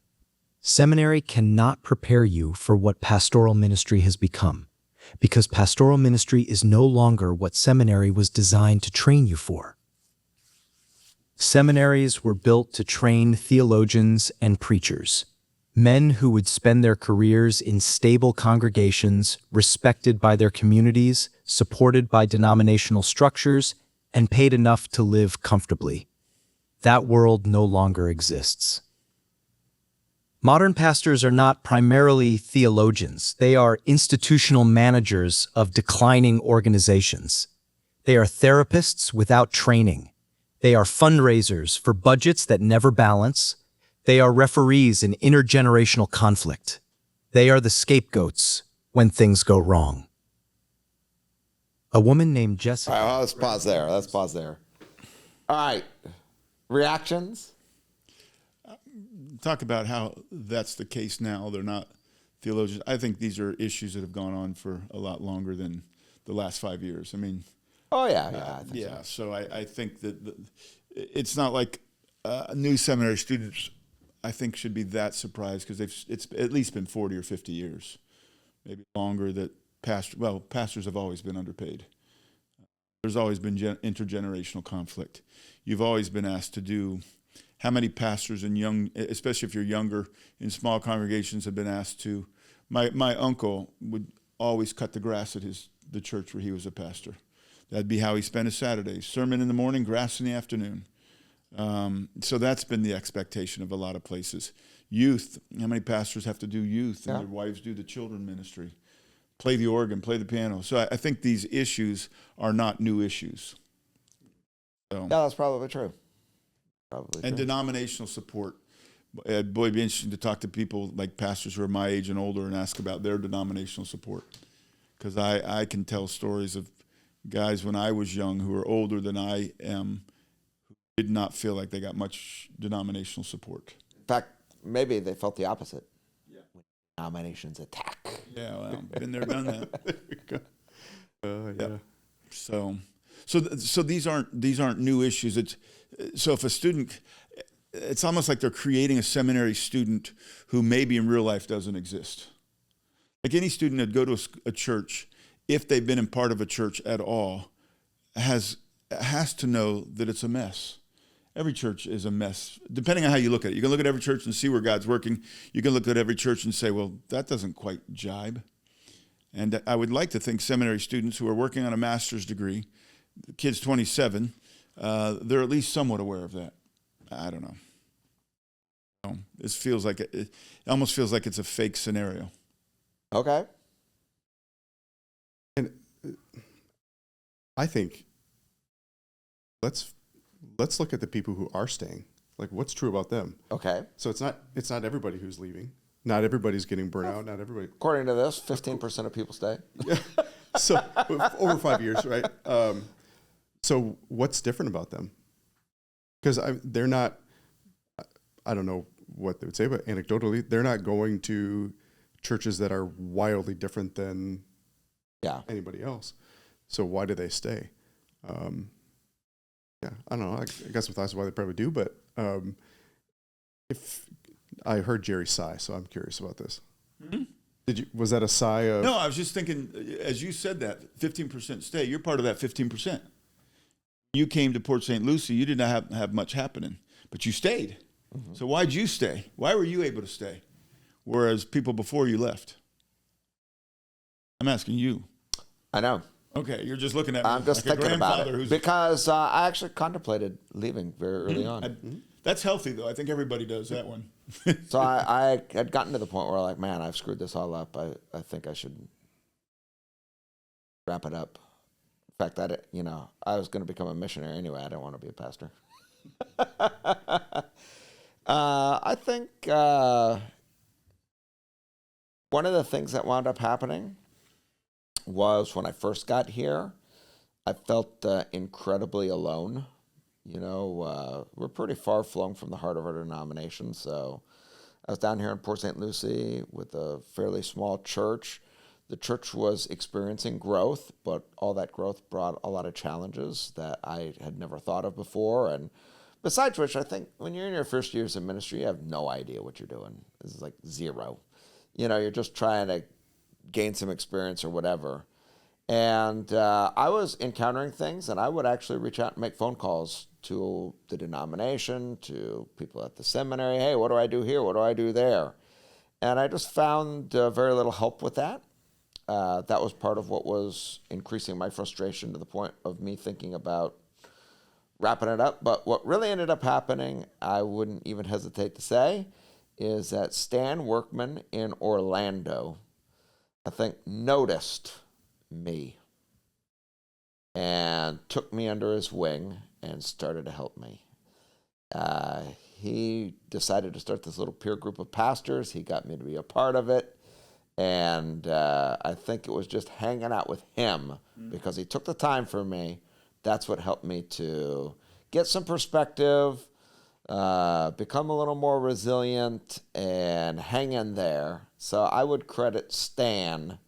Seminary cannot prepare you for what pastoral ministry has become, because pastoral ministry is no longer what seminary was designed to train you for. Seminaries were built to train theologians and preachers, men who would spend their careers in stable congregations, respected by their communities, supported by denominational structures, and paid enough to live comfortably. That world no longer exists. Modern pastors are not primarily theologians. They are institutional managers of declining organizations. They are therapists without training. They are fundraisers for budgets that never balance. They are referees in intergenerational conflict. They are the scapegoats when things go wrong. A woman named Jessica. All right, well, let's pause there. All right. Reactions? Talk about how that's the case now. They're not theologians. I think these are issues that have gone on for a lot longer than the last 5 years. I mean, Oh, yeah. I think so. so I think that it's not like new seminary students, I think, should be that surprised because it's at least been 40 or 50 years, maybe longer, that pastors have always been underpaid. There's always been intergenerational conflict. You've always been asked to do, how many pastors and young, especially if you're younger, in small congregations have been asked to, my uncle would always cut the grass at the church where he was a pastor. That'd be how he spent his Saturdays. Sermon in the morning, grass in the afternoon. So that's been the expectation of a lot of places. Youth, how many pastors have to do youth and their wives do the children ministry? Play the organ, play the piano. So I think these issues are not new issues. So, Yeah, that's probably true. and denominational support. Boy, it'd be interesting to talk to people like pastors who are my age and older and ask about their denominational support. Because I can tell stories of guys when I was young who are older than I am who did not feel like they got much denominational support. In fact, maybe they felt the opposite. Yeah. When denominations attack. Yeah, well, been there, done that. Yeah. So these aren't new issues. So if a student, it's almost like they're creating a seminary student who maybe in real life doesn't exist. Like any student that go to a church, if they've been in part of a church at all, has to know that it's a mess. Every church is a mess, depending on how you look at it. You can look at every church and see where God's working. You can look at every church and say, well, that doesn't quite jibe. And I would like to think seminary students who are working on a master's degree, the kid's 27, they're at least somewhat aware of that. I don't know. It feels like it almost feels like it's a fake scenario. Okay. And I think let's look at the people who are staying. Like, what's true about them? Okay. So it's not everybody who's leaving. Not everybody's getting burnout. Not everybody. According to this, 15% of people stay. Yeah. So over 5 years, right? So what's different about them? Because they're not. I don't know what they would say, but anecdotally, they're not going to churches that are wildly different than anybody else. So why do they stay? Yeah, I don't know. I guess with us, why they probably do. But if I heard Jary sigh, so I'm curious about this. Mm-hmm. Was that a sigh of? No, I was just thinking, as you said that, 15% stay. You're part of that 15%. You came to Port St. Lucie. You did not have much happening, but you stayed. Mm-hmm. So why'd you stay? Why were you able to stay, whereas people before you left? I'm asking you. I know. Okay, you're just looking at me. I'm just like thinking about it because I actually contemplated leaving very early on. That's healthy, though. I think everybody does that one. So I had gotten to the point where like, man, I've screwed this all up. I think I should wrap it up. In fact, I was going to become a missionary anyway. I didn't want to be a pastor. I think one of the things that wound up happening was when I first got here, I felt incredibly alone. We're pretty far flung from the heart of our denomination. So I was down here in Port St. Lucie with a fairly small church. The church was experiencing growth, but all that growth brought a lot of challenges that I had never thought of before. And besides which, I think when you're in your first years of ministry, you have no idea what you're doing. This is like zero. You're just trying to gain some experience or whatever. And I was encountering things, and I would actually reach out and make phone calls to the denomination, to people at the seminary. Hey, what do I do here? What do I do there? And I just found very little help with that. That was part of what was increasing my frustration to the point of me thinking about wrapping it up. But what really ended up happening, I wouldn't even hesitate to say, is that Stan Workman in Orlando, I think, noticed me and took me under his wing and started to help me. He decided to start this little peer group of pastors. He got me to be a part of it. And I think it was just hanging out with him because he took the time for me. That's what helped me to get some perspective, become a little more resilient, and hang in there. So I would credit Stan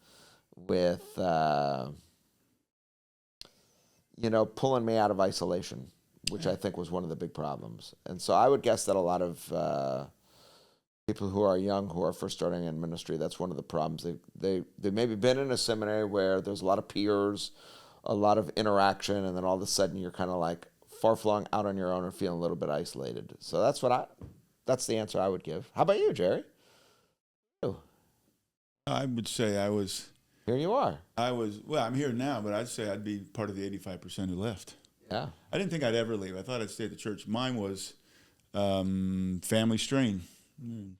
with, pulling me out of isolation, which I think was one of the big problems. And so I would guess that a lot of people who are young, who are first starting in ministry, that's one of the problems. They maybe been in a seminary where there's a lot of peers, a lot of interaction, and then all of a sudden you're kind of like far-flung out on your own or feeling a little bit isolated. So that's the answer I would give. How about you, Jary? Oh, I would say I was. here you are. I'm here now, but I'd say I'd be part of the 85% who left. Yeah. I didn't think I'd ever leave. I thought I'd stay at the church. Mine was family strain. Ended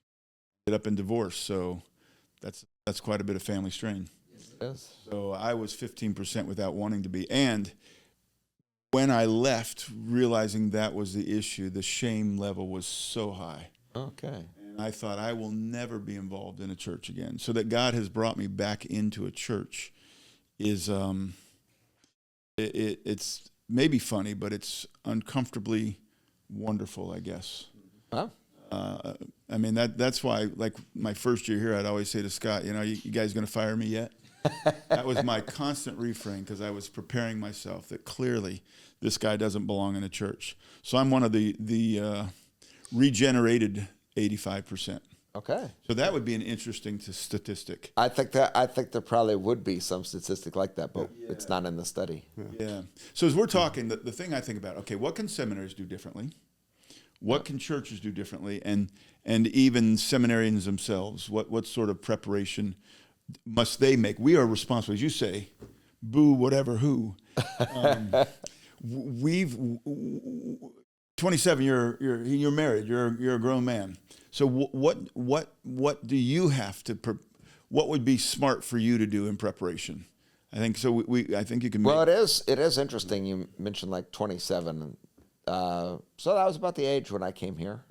up in divorce, so that's quite a bit of family strain. Yes. So I was 15% without wanting to be. And when I left, realizing that was the issue, the shame level was so high. Okay. And I thought, I will never be involved in a church again. So that God has brought me back into a church is, it's maybe funny, but it's uncomfortably wonderful, I guess. Huh? I mean, that's why, like, my first year here, I'd always say to Scott, you guys going to fire me yet? That was my constant refrain, because I was preparing myself that clearly this guy doesn't belong in a church. So I'm one of the regenerated 85%. Okay. So that would be an interesting statistic. I think there probably would be some statistic like that, but it's not in the study. Yeah. So as we're talking, the thing I think about, okay, what can seminaries do differently? What can churches do differently? And even seminarians themselves, what sort of preparation must they make? We are responsible, as you say, boo whatever who. We've 27. You're married. You're a grown man. So what do you have to? What would be smart for you to do in preparation? I think so. I think you can. Well, it is interesting. You mentioned like 27. So that was about the age when I came here.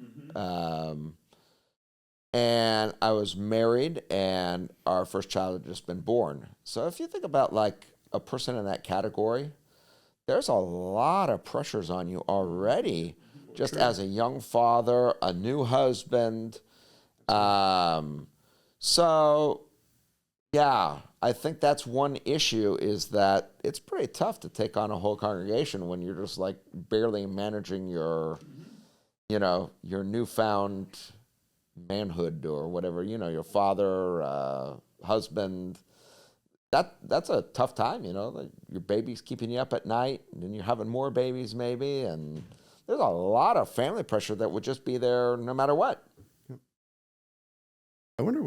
And I was married, and our first child had just been born. So if you think about like a person in that category, there's a lot of pressures on you already, just as a young father, a new husband. So yeah, I think that's one issue, is that it's pretty tough to take on a whole congregation when you're just like barely managing your newfound manhood or whatever, your father, husband. That's a tough time, like your baby's keeping you up at night, and then you're having more babies maybe, and there's a lot of family pressure that would just be there no matter what. I wonder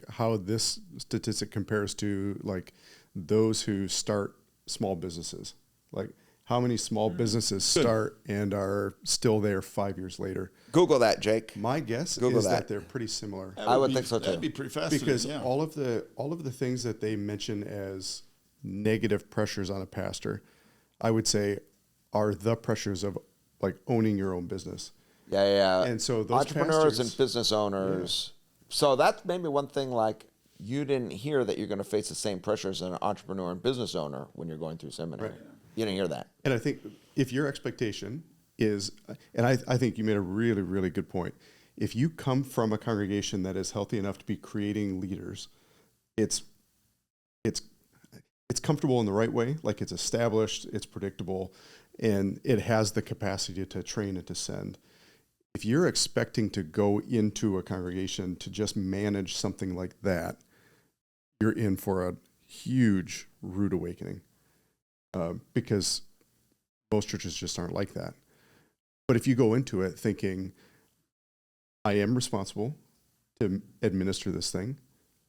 how this statistic compares to like those who start small businesses. Like how many small businesses start and are still there 5 years later? Google that, Jake. My guess Google is that. that they're pretty similar. I would think so too. That'd be pretty fascinating. Because yeah. all of the things that they mention as negative pressures on a pastor, I would say are the pressures of like owning your own business. Yeah. And so those entrepreneurs pastors, and business owners. Yeah. So that's maybe one thing, like you didn't hear that you're going to face the same pressures as an entrepreneur and business owner when you're going through seminary. Right. You didn't hear that. And I think if your expectation is, and I think you made a really, really good point. If you come from a congregation that is healthy enough to be creating leaders, it's comfortable in the right way, like it's established, it's predictable, and it has the capacity to train and to send. If you're expecting to go into a congregation to just manage something like that, you're in for a huge rude awakening, because most churches just aren't like that. But if you go into it thinking, I am responsible to administer this thing,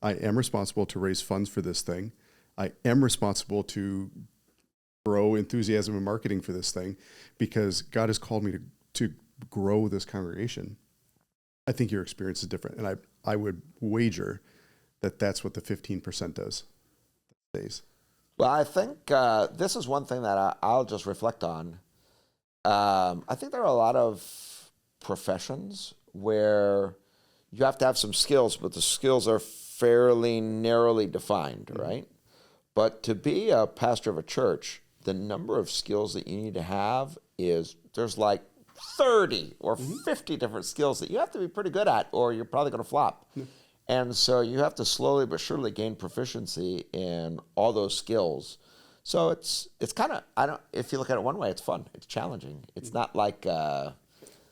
I am responsible to raise funds for this thing, I am responsible to grow enthusiasm and marketing for this thing, because God has called me to grow this congregation, I think your experience is different. And I would wager that that's what the 15% does these days. Well, I think this is one thing that I'll just reflect on. I think there are a lot of professions where you have to have some skills, but the skills are fairly narrowly defined, right? But to be a pastor of a church, the number of skills that you need to have there's like 30 or 50 different skills that you have to be pretty good at, or you're probably going to flop. And so you have to slowly but surely gain proficiency in all those skills. So it's kind of, if you look at it one way, it's fun. It's challenging. It's not like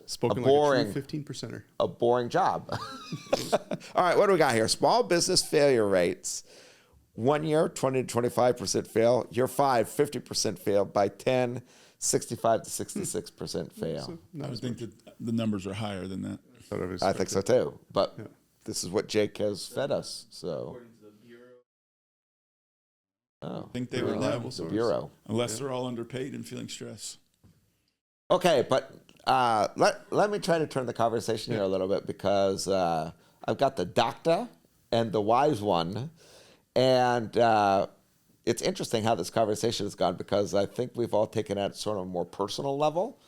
Spoken boring, like a true 15%er. a boring job. All right, what do we got here? Small business failure rates. 1 year, 20 to 25% fail. Year 5, 50% fail. By 10, 65 to 66% fail. I would think that the numbers are higher than that. I think so too. But this is what Jake has fed us. So, I think they would know. The Bureau. Unless they're all underpaid and feeling stress. Okay, but let me try to turn the conversation here a little bit, because I've got the doctor and the wise one, and it's interesting how this conversation has gone, because I think we've all taken it at sort of a more personal level,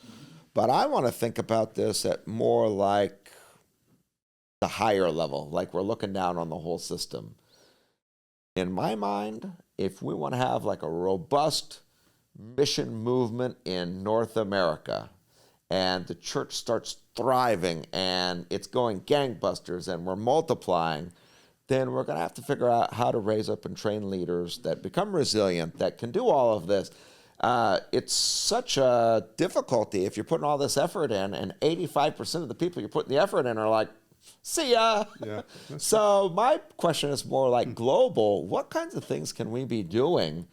but I want to think about this at more like the higher level, like we're looking down on the whole system. In my mind, if we want to have like a robust mission movement in North America, and the church starts thriving and it's going gangbusters and we're multiplying, then we're going to have to figure out how to raise up and train leaders that become resilient, that can do all of this. It's such a difficulty if you're putting all this effort in, and 85% of the people you're putting the effort in are like, see ya. Yeah, So my question is more like global. What kinds of things can we be doing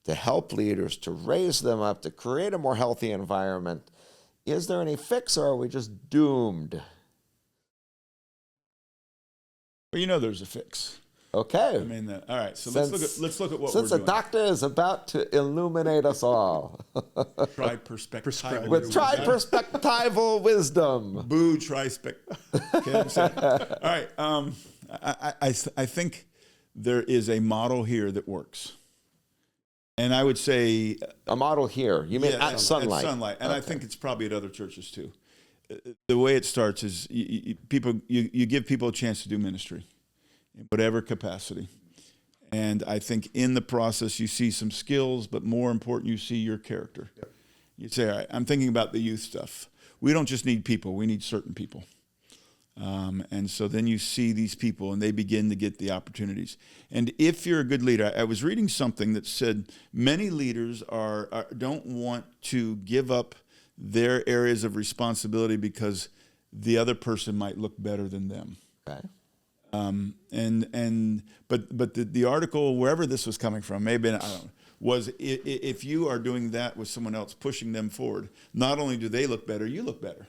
to help leaders, to raise them up, to create a more healthy environment? Is there any fix, or are we just doomed? But you know there's a fix. Okay. I mean, all right. So let's look at what we're Since the doing. doctor is about to illuminate us all Tri-perspectival. with tri-perspectival wisdom. Boo, tri-spec. Okay, I'm saying. All right. I think there is a model here that works. And I would say A model here. You mean at Sunlight? At Sunlight, and I think it's probably at other churches too. The way it starts is you give people a chance to do ministry in whatever capacity, and I think in the process you see some skills, but more important, you see your character. Yep. You say, all right, I'm thinking about the youth stuff. We don't just need people; we need certain people. And so then you see these people and they begin to get the opportunities. And if you're a good leader, I was reading something that said many leaders don't want to give up their areas of responsibility because the other person might look better than them. Okay. But the article, wherever this was coming from, maybe, I don't know, was if you are doing that with someone else, pushing them forward, not only do they look better, you look better,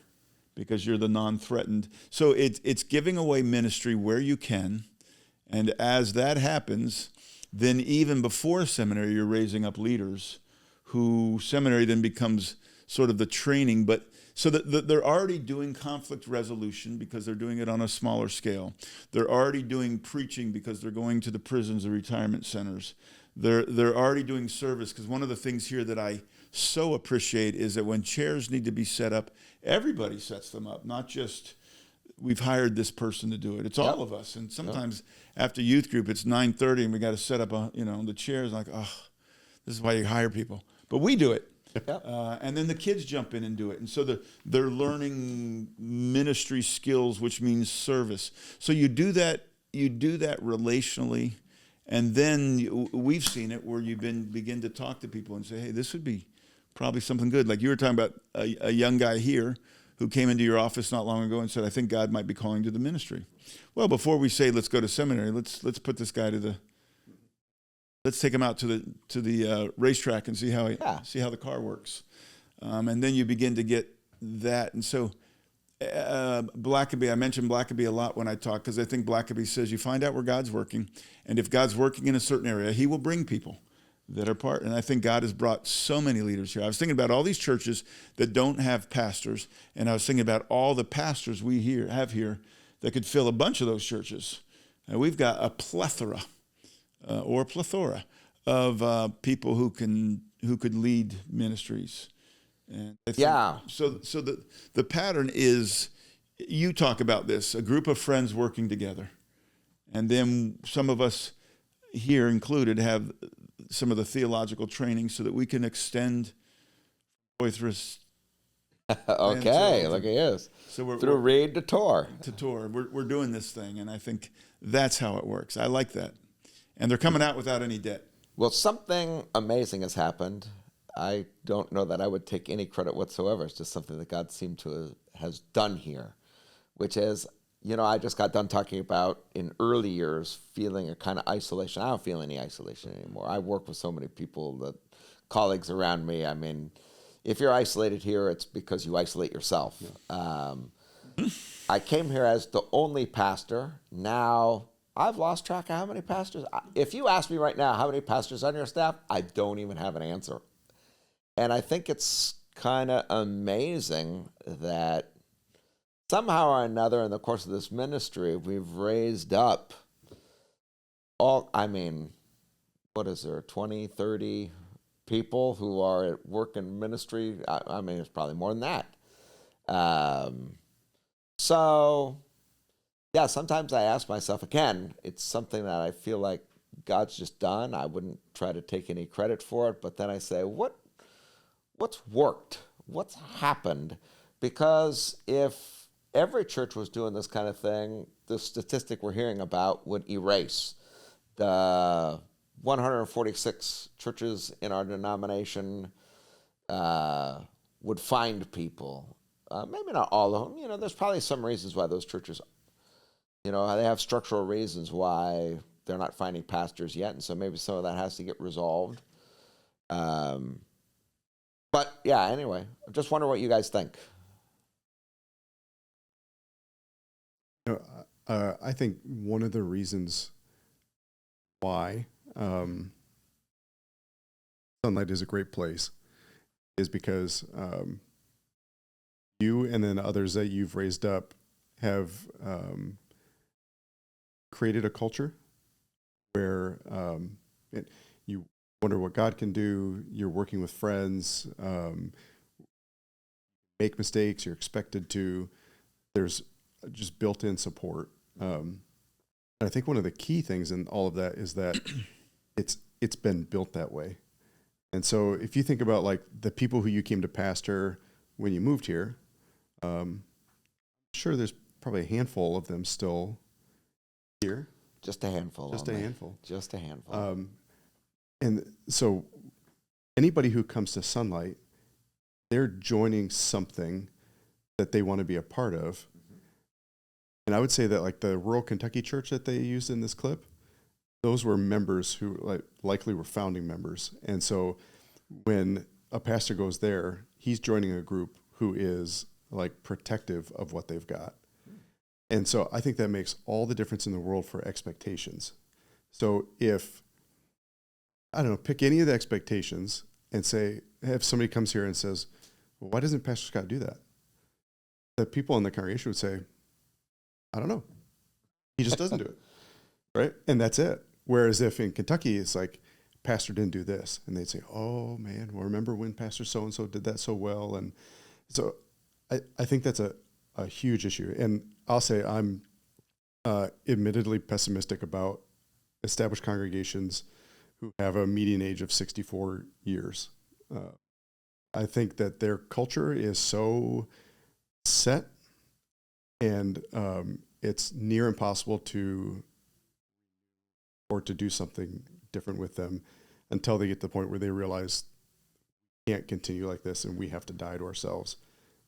because you're the non-threatened. So it's giving away ministry where you can, and as that happens, then even before seminary, you're raising up leaders who seminary then becomes sort of the training, but so that they're already doing conflict resolution because they're doing it on a smaller scale. They're already doing preaching because they're going to the prisons, the retirement centers. They're already doing service, because one of the things here that I so appreciate is that when chairs need to be set up, everybody sets them up, not just we've hired this person to do it. It's all of us. And sometimes after youth group, it's 9:30 and we got to set up the chairs. Like, oh, this is why you hire people. But we do it. Yep. And then the kids jump in and do it. And so they're learning ministry skills, which means service. So you do that relationally. And then we've seen it where you begin to talk to people and say, hey, this would be probably something good. Like you were talking about a young guy here who came into your office not long ago and said, I think God might be calling to the ministry. Well, before we say let's go to seminary, let's put this guy to the let's take him out to the racetrack and see how the car works. And then you begin to get that. And so Blackaby, I mentioned Blackaby a lot when I talk, because I think Blackaby says you find out where God's working, and if God's working in a certain area, he will bring people that are part. And I think God has brought so many leaders here. I was thinking about all these churches that don't have pastors, and I was thinking about all the pastors we have here that could fill a bunch of those churches. And we've got a plethora of people who could lead ministries. And I think, so the pattern is, you talk about this, a group of friends working together. And then some of us here included have some of the theological training so that we can extend Poythress. Okay, look at this. So we're Through Reed to Tor. We're doing this thing, and I think that's how it works. I like that. And they're coming out without any debt. Well, something amazing has happened. I don't know that I would take any credit whatsoever. It's just something that God seemed to has done here, which is, I just got done talking about in early years feeling a kind of isolation. I don't feel any isolation anymore. I work with so many people, colleagues around me. I mean, if you're isolated here, it's because you isolate yourself. Yeah. I came here as the only pastor. Now, I've lost track of how many pastors. If you ask me right now, how many pastors on your staff, I don't even have an answer. And I think it's kind of amazing that somehow or another in the course of this ministry, we've raised up what is there, 20, 30 people who are at work in ministry? I mean, it's probably more than that. So, yeah, sometimes I ask myself, again, it's something that I feel like God's just done. I wouldn't try to take any credit for it, but then I say, what's worked? What's happened? Because if every church was doing this kind of thing, the statistic we're hearing about would erase the 146 churches in our denomination would find people. Maybe not all of them. There's probably some reasons why those churches, they have structural reasons why they're not finding pastors yet, and so maybe some of that has to get resolved. But yeah, anyway, I just wonder what you guys think. I think one of the reasons why Sunlight is a great place is because you and then others that you've raised up have created a culture where you wonder what God can do. You're working with friends, make mistakes. You're expected to. There's just built-in support. And I think one of the key things in all of that is that it's been built that way. And so if you think about like the people who you came to pastor when you moved here, I'm sure there's probably a handful of them still here. Just a handful. Just a handful. Just a handful. And so anybody who comes to Sunlight, they're joining something that they want to be a part of. And I would say that like the rural Kentucky church that they used in this clip, those were members who likely were founding members. And so when a pastor goes there, he's joining a group who is like protective of what they've got. And so I think that makes all the difference in the world for expectations. So if, I don't know, pick any of the expectations and say, if somebody comes here and says, well, why doesn't Pastor Scott do that? The people in the congregation would say, I don't know. He just doesn't do it. Right? And that's it. Whereas if in Kentucky, it's like, Pastor didn't do this. And they'd say, oh, man, well, remember when Pastor so-and-so did that so well? And so I think that's a huge issue. And I'll say I'm admittedly pessimistic about established congregations who have a median age of 64 years. I think that their culture is so set and it's near impossible to do something different with them until they get to the point where they realize we can't continue like this and we have to die to ourselves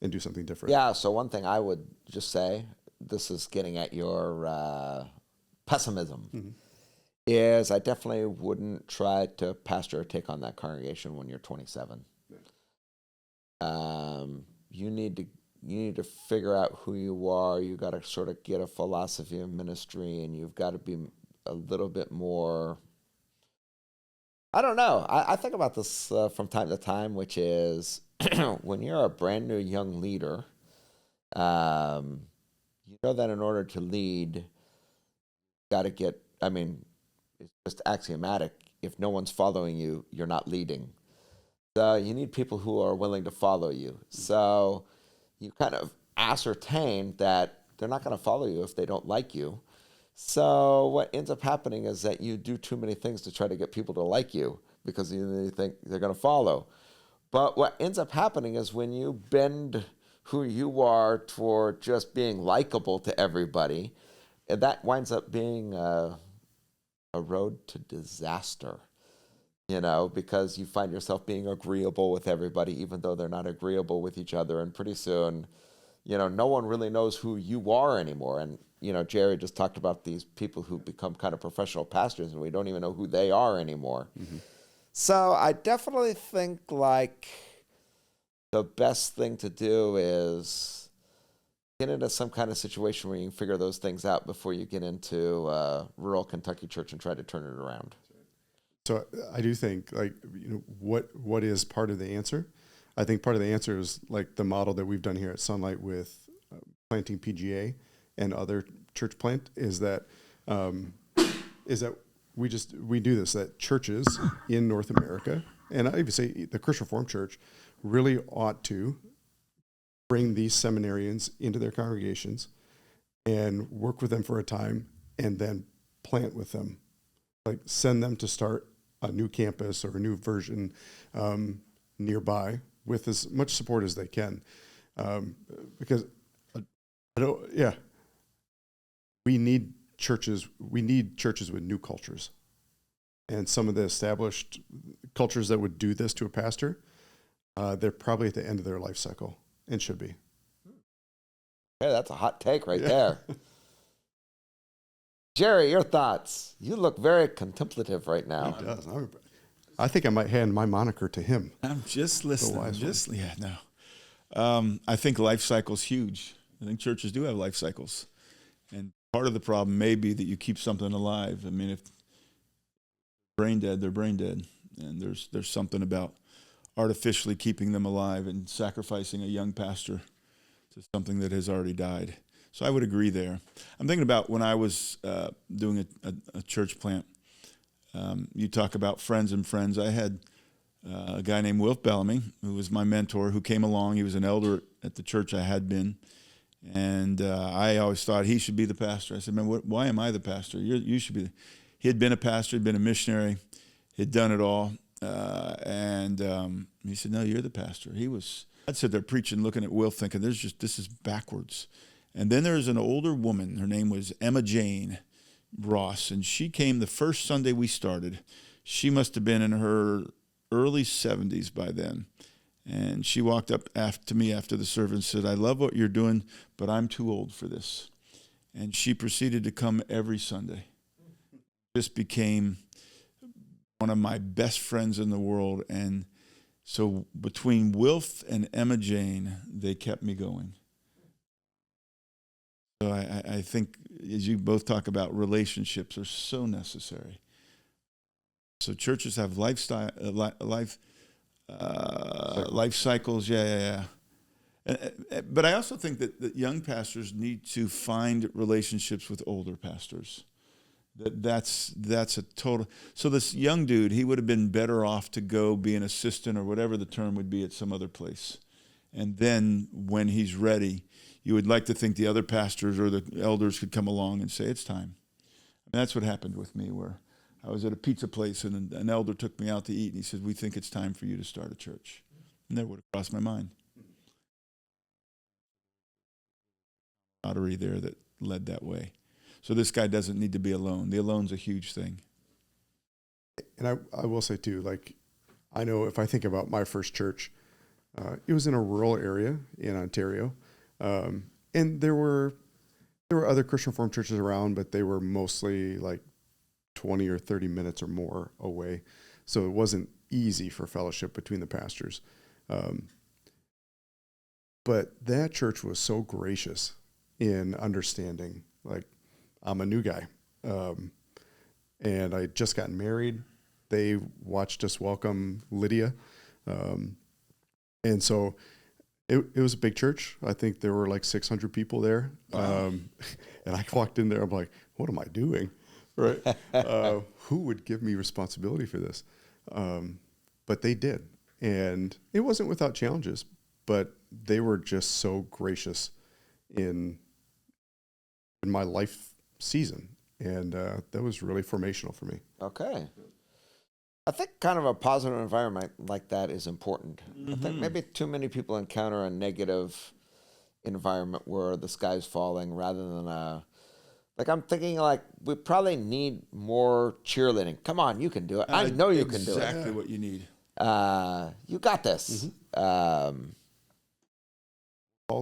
and do something different. Yeah, so one thing I would just say, this is getting at your pessimism, is I definitely wouldn't try to pastor or take on that congregation when you're 27. You need to figure out who you are. You got to sort of get a philosophy of ministry, and you've got to be a little bit more. I don't know. I think about this from time to time, which is when you're a brand new young leader, you know that in order to lead, you got to get. I mean, it's just axiomatic. If no one's following you, you're not leading. So you need people who are willing to follow you. So you kind of ascertain that they're not going to follow you if they don't like you. So what ends up happening is that you do too many things to try to get people to like you because you think they're going to follow. But what ends up happening is when you bend who you are toward just being likable to everybody, and that winds up being a road to disaster. Because you find yourself being agreeable with everybody, even though they're not agreeable with each other. And pretty soon, no one really knows who you are anymore. And, Jary just talked about these people who become kind of professional pastors and we don't even know who they are anymore. Mm-hmm. So I definitely think like the best thing to do is get into some kind of situation where you can figure those things out before you get into rural Kentucky church and try to turn it around. So I do think, what is part of the answer? I think part of the answer is like the model that we've done here at Sunlight with planting PGA and other church plant is that we do this, that churches in North America, and I even say the Christian Reformed Church, really ought to bring these seminarians into their congregations and work with them for a time and then plant with them. Like send them to start a new campus or a new version nearby with as much support as they can, because we need churches. We need churches with new cultures, and some of the established cultures that would do this to a pastor, they're probably at the end of their life cycle and should be. Hey, that's a hot take right there. Jary, your thoughts? You look very contemplative right now. He does. I think I might hand my moniker to him. I'm just listening. I think life cycle's huge. I think churches do have life cycles. And part of the problem may be that you keep something alive. I mean, if brain dead, they're brain dead. And there's something about artificially keeping them alive and sacrificing a young pastor to something that has already died. So I would agree there. I'm thinking about when I was doing a church plant. You talk about friends and friends. I had a guy named Wilf Bellamy, who was my mentor, who came along. He was an elder at the church I had been. And I always thought he should be the pastor. I said, man, why am I the pastor? You should be. He had been a pastor, had been a missionary, had done it all. And he said, no, you're the pastor. I'd sit there preaching, looking at Wilf, thinking, this is backwards. And then there's an older woman. Her name was Emma Jane Ross, and she came the first Sunday we started. She must have been in her early 70s by then. And she walked up to me after the service and said, I love what you're doing, but I'm too old for this. And she proceeded to come every Sunday. Just became one of my best friends in the world. And so between Wilf and Emma Jane, they kept me going. So I think, as you both talk about, relationships are so necessary. So churches have life cycles, yeah. But I also think that young pastors need to find relationships with older pastors. That's a total. So this young dude, he would have been better off to go be an assistant or whatever the term would be at some other place. And then when he's ready, you would like to think the other pastors or the elders could come along and say, it's time. And that's what happened with me, where I was at a pizza place and an elder took me out to eat and he said, we think it's time for you to start a church. And that would have crossed my mind. Lottery there that led that way. So this guy doesn't need to be alone. The alone's a huge thing. And I will say too, like, I know if I think about my first church, it was in a rural area in Ontario. And there were other Christian Reformed churches around, but they were mostly like 20 or 30 minutes or more away. So it wasn't easy for fellowship between the pastors. But that church was so gracious in understanding, like, I'm a new guy. And I just got married. They watched us welcome Lydia. And so it was a big church. I think there were like 600 people there. Wow. And I walked in there, I'm like, what am I doing? Right? Who would give me responsibility for this? But they did. And it wasn't without challenges, but they were just so gracious in my life season. And that was really formational for me. Okay. I think kind of a positive environment like that is important. I think maybe too many people encounter a negative environment where the sky's falling rather than like I'm thinking like we probably need more cheerleading. Come on, you can do it. I know you can do it. Exactly what you need. You got this. Calls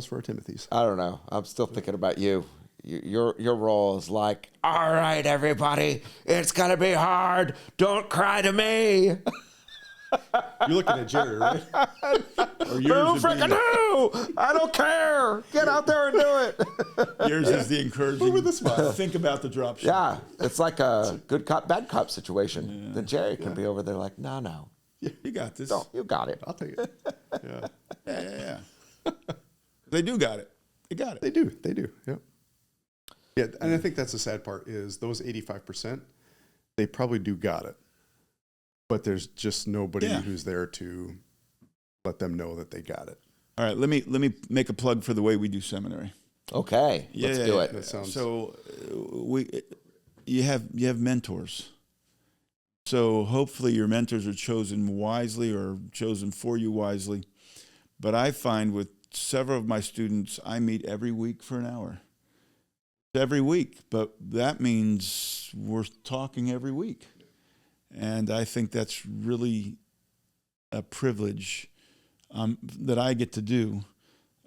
for our Timothys. I don't know. I'm still thinking about you. Your role is like, all right, everybody, it's gonna be hard. Don't cry to me. You're looking at Jary, right? Or Who yours would freaking who? I don't care. Get out there and do it. be, yours is the encouraging. with a smile. Think about the drop shot. Yeah, it's like a good cop, bad cop situation. Then Jerry can be over there like, no, You got this. don't. You got it. I'll take it. Yeah. Yeah. They do got it. They got it. They do. Yep. Yeah, and I think that's the sad part is those 85%, they probably do got it. But there's just nobody who's there to let them know that they got it. All right, let me make a plug for the way we do seminary. Okay, let's do it. That sounds So you have mentors. So hopefully your mentors are chosen wisely or chosen for you wisely. But I find with several of my students, I meet every week for an hour. Every week, but that means we're talking every week. And I think that's really a privilege that I get to do.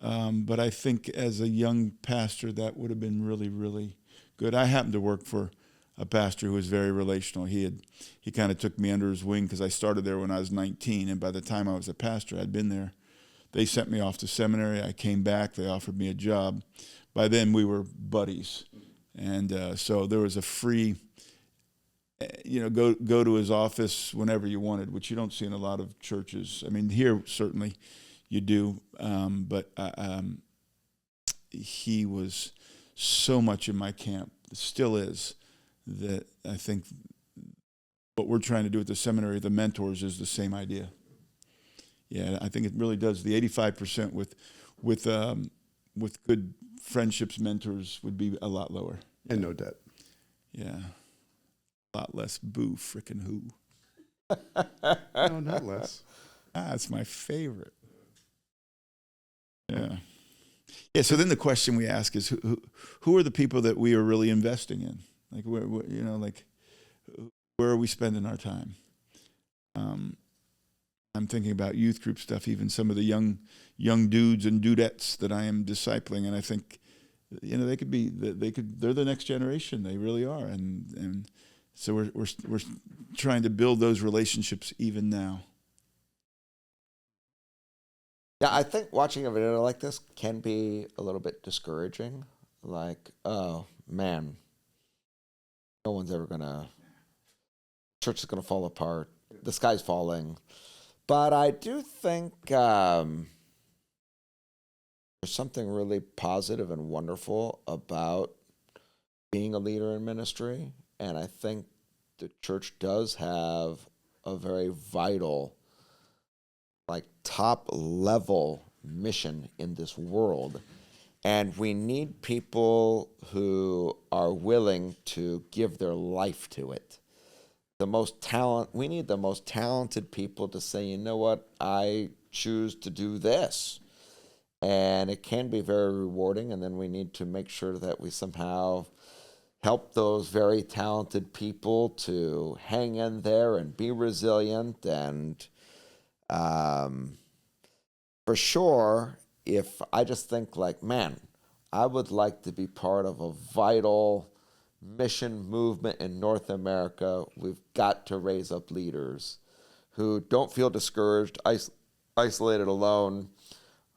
But I think as a young pastor, that would have been really, really good. I happened to work for a pastor who was very relational. He kind of took me under his wing because I started there when I was 19, and by the time I was a pastor, I'd been there. They sent me off to seminary. I came back. They offered me a job. By then, we were buddies. And so there was a free, go to his office whenever you wanted, which you don't see in a lot of churches. I mean, here, certainly, you do. But he was so much in my camp, still is, that I think what we're trying to do at the seminary, the mentors, is the same idea. Yeah, I think it really does. The 85% with good friendships, mentors would be a lot lower. and no debt. Yeah. A lot less boo frickin' who. No, not less. That's my favorite. Yeah. Yeah, so then the question we ask is who are the people that we are really investing in? Like where are we spending our time? I'm thinking about youth group stuff, even some of the young dudes and dudettes that I am discipling, and I think, they're the next generation. They really are, and so we're trying to build those relationships even now. Yeah, I think watching a video like this can be a little bit discouraging. Like, oh man, no one's ever church is gonna fall apart. The sky's falling. But I do think there's something really positive and wonderful about being a leader in ministry. And I think the church does have a very vital, top level mission in this world. And we need people who are willing to give their life to it. We need the most talented people to say, you know what, I choose to do this. And it can be very rewarding, and then we need to make sure that we somehow help those very talented people to hang in there and be resilient. And for sure, if I just think man, I would like to be part of a vital mission movement in North America, we've got to raise up leaders who don't feel discouraged, isolated, alone,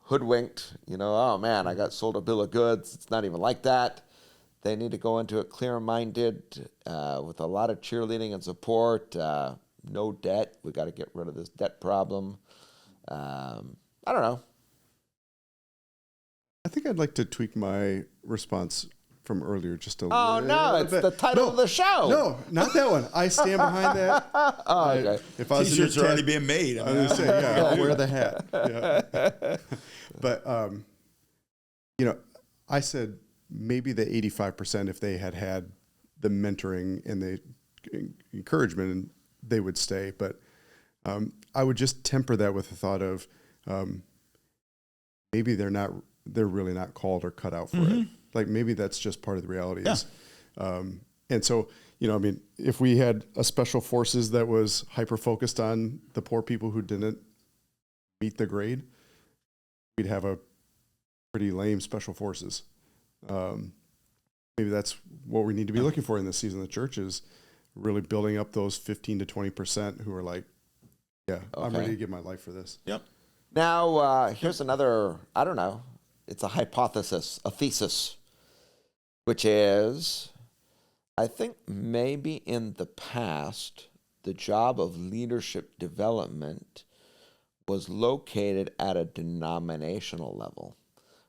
hoodwinked. Oh man, I got sold a bill of goods. It's not even like that. They need to go into it clear-minded, with a lot of cheerleading and support. No debt. We got to get rid of this debt problem. I don't know. I think I'd like to tweak my response from earlier just a Oh, little no, it's bit. the title of the show. No, not that one. I stand behind that. Oh, okay. If I was T-shirts in are a already being made. I was going to say, yeah, I'll wear the hat. Yeah. But, I said maybe the 85%, if they had the mentoring and the encouragement, they would stay. But I would just temper that with the thought of maybe they're really not called or cut out for it. Like maybe that's just part of the reality. Yeah. And so, if we had a special forces that was hyper-focused on the poor people who didn't meet the grade, we'd have a pretty lame special forces. Maybe that's what we need to be looking for in this season of the church, is really building up those 15 to 20% who are like, yeah, I'm ready to give my life for this. Yep. Now, here's another, I don't know, it's a hypothesis, a thesis, which is, I think maybe in the past, the job of leadership development was located at a denominational level.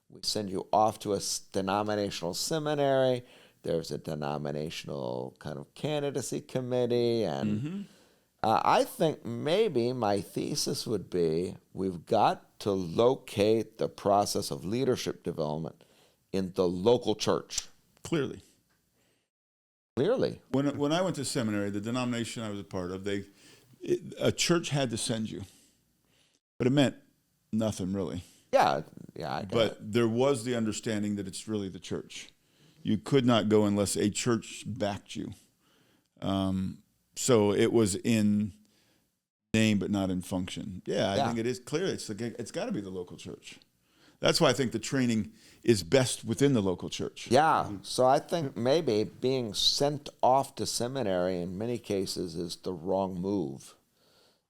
We send you off to a denominational seminary. There's a denominational kind of candidacy committee. And I think maybe my thesis would be we've got to locate the process of leadership development in the local church. Clearly. When I went to seminary, the denomination I was a part of, a church had to send you. But it meant nothing really. Yeah, I get it. But there was the understanding that it's really the church. You could not go unless a church backed you. So it was in name but not in function. Yeah, I think it is clear. It's got to be the local church. That's why I think the training is best within the local church. Yeah, so I think maybe being sent off to seminary in many cases is the wrong move.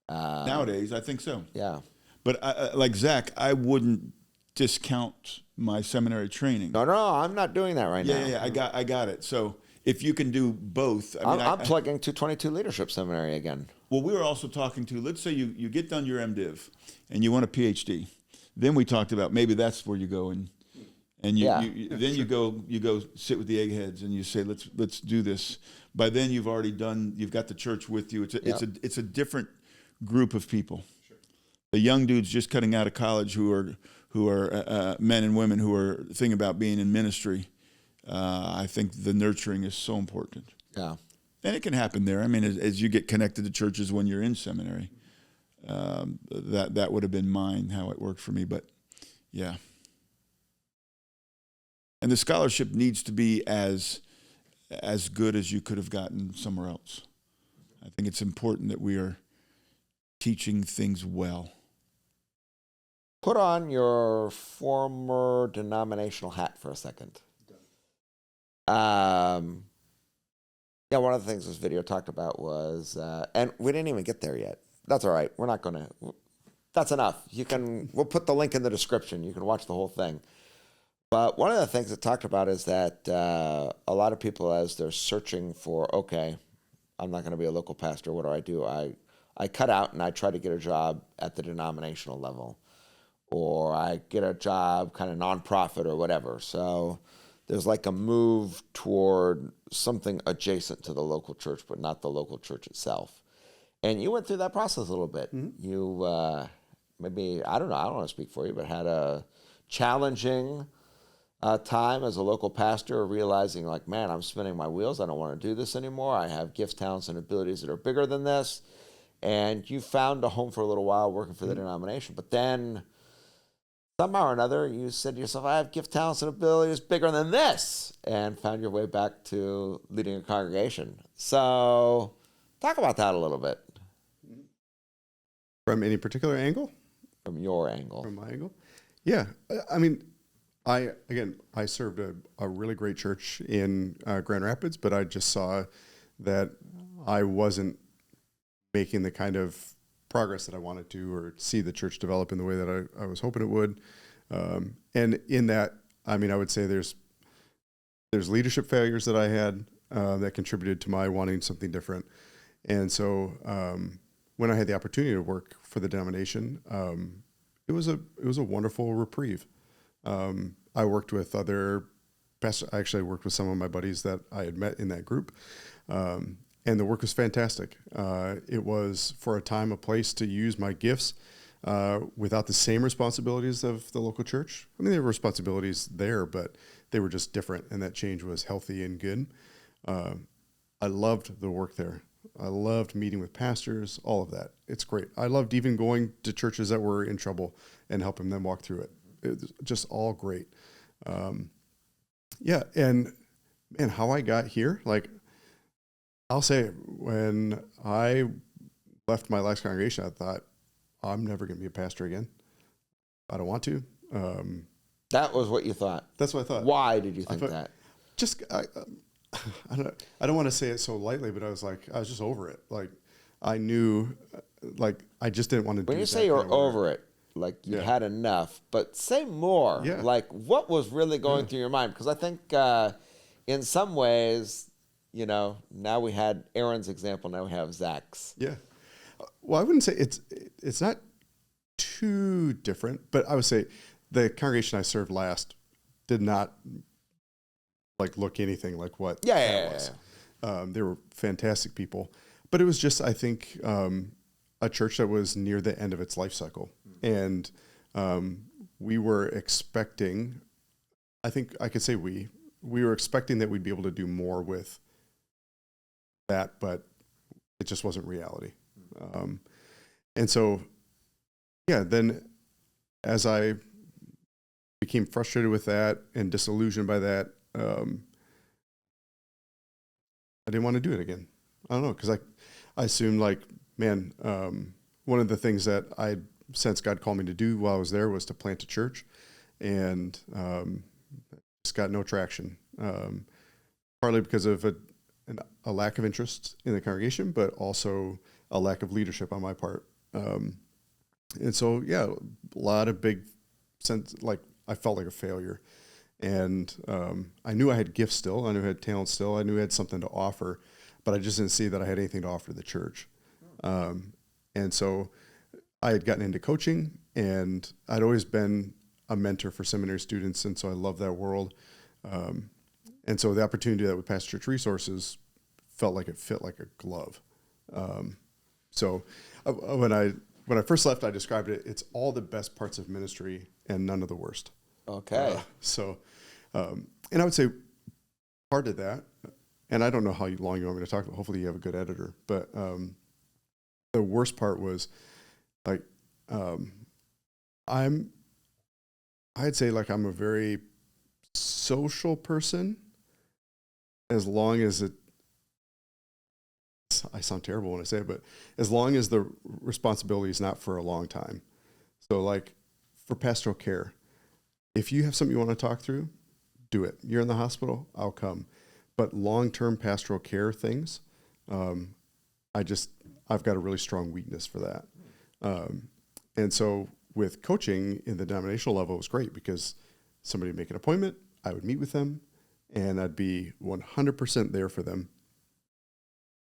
Nowadays, I think so. Yeah. But like Zach, I wouldn't discount my seminary training. No, I'm not doing that right now. Yeah, I got it. So if you can do both. I'm plugging 222 Leadership Seminary again. Well, we were also talking to, let's say you get done your MDiv and you want a PhD. Then we talked about maybe that's where you go and you go sit with the eggheads and you say let's do this. By then you've got the church with you. It's a different group of people. Sure. The young dudes just cutting out of college who are men and women who are thinking about being in ministry. I think the nurturing is so important. Yeah. And it can happen there. I mean, as you get connected to churches when you're in seminary, that would have been mine, how it worked for me. But, yeah. And the scholarship needs to be as good as you could have gotten somewhere else. I think it's important that we are teaching things well. Put on your former denominational hat for a second. One of the things this video talked about was, and we didn't even get there yet. That's all right. We're not going to. That's enough. We'll put the link in the description. You can watch the whole thing. But one of the things it talked about is that a lot of people, as they're searching for, okay, I'm not going to be a local pastor. What do? I cut out and I try to get a job at the denominational level, or I get a job kind of nonprofit or whatever. So there's like a move toward something adjacent to the local church, but not the local church itself. And you went through that process a little bit. Mm-hmm. You maybe, I don't want to speak for you, but had a challenging time as a local pastor, realizing like, man, I'm spinning my wheels. I don't want to do this anymore. I have gifts, talents, and abilities that are bigger than this. And you found a home for a little while working for the denomination. But then somehow or another, you said to yourself, I have gifts, talents, and abilities bigger than this, and found your way back to leading a congregation. So talk about that a little bit. From any particular angle? From your angle. From my angle? Yeah. I mean, I served a really great church in Grand Rapids, but I just saw that I wasn't making the kind of progress that I wanted to, or see the church develop in the way that I was hoping it would. And in that, I mean, I would say there's leadership failures that I had that contributed to my wanting something different. And so when I had the opportunity to work for the denomination, it was a wonderful reprieve. I worked with other pastors. I actually worked with some of my buddies that I had met in that group. And the work was fantastic. It was, for a time, a place to use my gifts without the same responsibilities of the local church. I mean, there were responsibilities there, but they were just different, and that change was healthy and good. I loved the work there. I loved meeting with pastors, all of that. It's great. I loved even going to churches that were in trouble and helping them walk through it. It was just all great. Yeah, and how I got here, like, I'll say, when I left my last congregation, I thought, I'm never going to be a pastor again. I don't want to. That was what you thought. That's what I thought. Why did you think that? Just, I don't want to say it so lightly, but I was just over it. Like, I knew, like, I just didn't want to do that. When you say you're over it, like you had enough, but say more. Yeah. Like, what was really going through your mind? Because I think in some ways, you know, now we had Aaron's example, now we have Zach's. Yeah. Well, I wouldn't say it's not too different, but I would say the congregation I served last did not like look anything like what that was. They were fantastic people, but it was just, I think, a church that was near the end of its life cycle. And we were expecting, I think I could say we were expecting that we'd be able to do more with that, but it just wasn't reality. And so, yeah, then as I became frustrated with that and disillusioned by that, I didn't want to do it again. I don't know, because I assumed, like, man, one of the things that I sensed God called me to do while I was there was to plant a church, and just got no traction, partly because of a lack of interest in the congregation, but also a lack of leadership on my part. And so, yeah, a lot of big sense, like, I felt like a failure. And I knew I had gifts still. I knew I had talent still. I knew I had something to offer, but I just didn't see that I had anything to offer the church. And so I had gotten into coaching, and I'd always been a mentor for seminary students, and so I love that world. And so the opportunity that with Pastor Church Resources felt like it fit like a glove. So when I first left, I described it, it's all the best parts of ministry and none of the worst. Okay. And I would say part of that, and I don't know how long you want me to talk about, hopefully you have a good editor, but the worst part was, like, I'd say, like, I'm a very social person, as long as I sound terrible when I say it, but as long as the responsibility is not for a long time. So, like, for pastoral care, if you have something you want to talk through, do it. You're in the hospital, I'll come. But long-term pastoral care things, I've got a really strong weakness for that. And so with coaching in the denominational level, it was great because somebody would make an appointment, I would meet with them, and I'd be 100% there for them.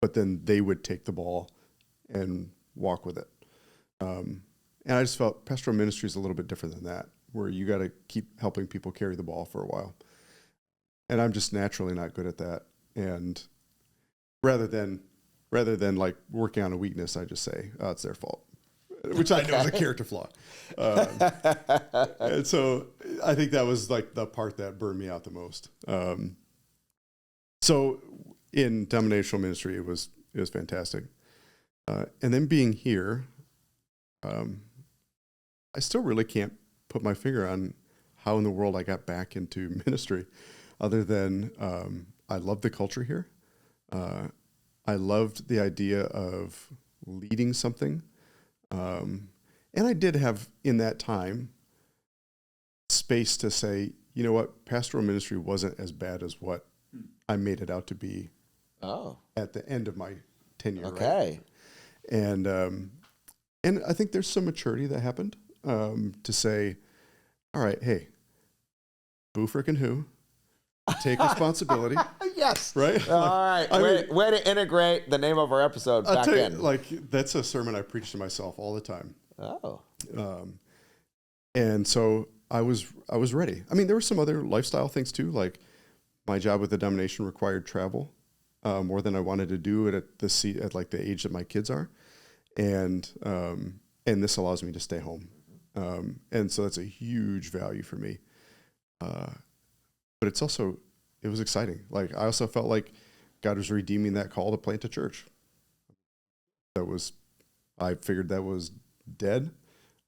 But then they would take the ball and walk with it. And I just felt pastoral ministry is a little bit different than that, where you got to keep helping people carry the ball for a while. And I'm just naturally not good at that. And rather than like working on a weakness, I just say, oh, it's their fault, which I know is a character flaw. And so I think that was like the part that burned me out the most. So in denominational ministry, it was fantastic. And then being here, I still really can't put my finger on how in the world I got back into ministry, other than I love the culture here. I loved the idea of leading something. And I did have, in that time, space to say, you know what, pastoral ministry wasn't as bad as what I made it out to be at the end of my tenure. Okay. Right? And I think there's some maturity that happened to say, all right, hey, boo frickin' who, take responsibility. Yes. Right? All right. Way to integrate the name of our episode back in. Like, that's a sermon I preach to myself all the time. Oh. And so I was ready. I mean, there were some other lifestyle things too, like my job with the denomination required travel more than I wanted to do it at like the age that my kids are. And this allows me to stay home. And so that's a huge value for me. But it was exciting. Like, I also felt like God was redeeming that call to plant a church. I figured that was dead.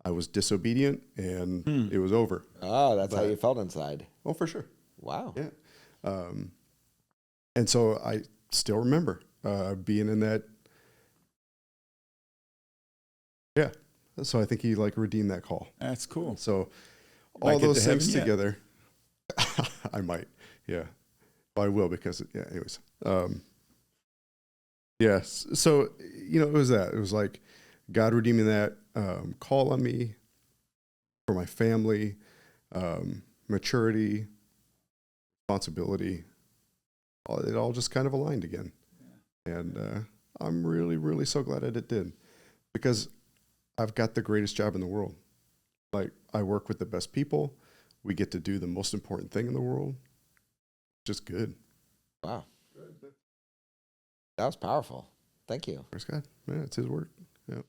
I was disobedient, and it was over. Oh, that's how you felt inside. Oh, for sure. Wow. Yeah. And so I still remember being in that. Yeah. So I think he like redeemed that call. That's cool. So Might all get those to heaven things yet. together, I might. Yeah. I will because, anyways. Yes. So, it was that. It was like God redeeming that call on me for my family, maturity, responsibility. It all just kind of aligned again. Yeah. And I'm really, really so glad that it did, because I've got the greatest job in the world. Like, I work with the best people. We get to do the most important thing in the world. Just good. Wow. That was powerful. Thank you. Praise God. Yeah, it's his word. Yeah.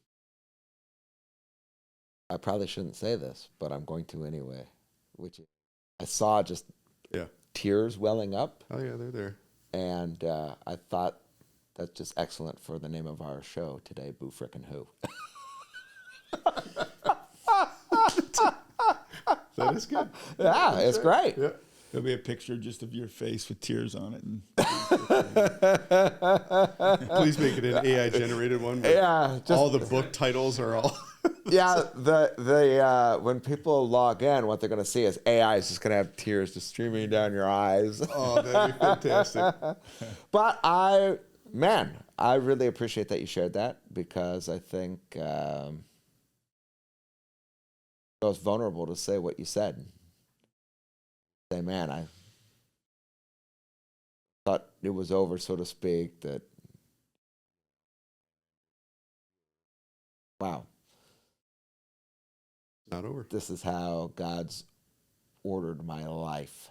I probably shouldn't say this, but I'm going to anyway. I saw just tears welling up. Oh, yeah, they're there. And I thought that's just excellent for the name of our show today, Boo Frickin' Who. That is good. Yeah, it's great. Yeah. There'll be a picture just of your face with tears on it. And Please make it an AI generated one. But Yeah, just- all the book titles are all. Yeah, the when people log in, what they're going to see is AI is just going to have tears just streaming down your eyes. Oh, that'd be fantastic. But I really appreciate that you shared that, because I think I was vulnerable to say what you said. Say, man, I thought it was over, so to speak. That, wow, Not over. this is how God's ordered my life.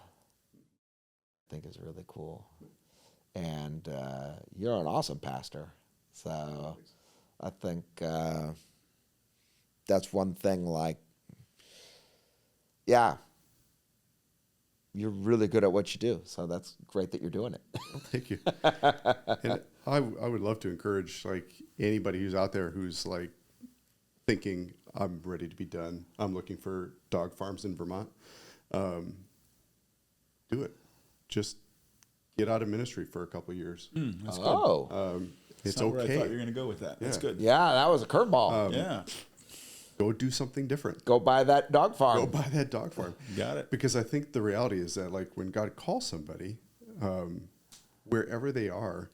I think is really cool. And you're an awesome pastor. So I think that's one thing, like, yeah, you're really good at what you do. So that's great that you're doing it. Thank you. And I would love to encourage like anybody who's out there who's like thinking, I'm ready to be done. I'm looking for dog farms in Vermont. Do it. Just get out of ministry for a couple of years. that's good. Oh, It's not where I okay. thought you were going to go with that. That's Yeah. good. yeah, that was a curveball. Yeah. Go do something different. Go buy that dog farm. Go buy that dog farm. Got it. Because I think the reality is that like when God calls somebody, wherever they are,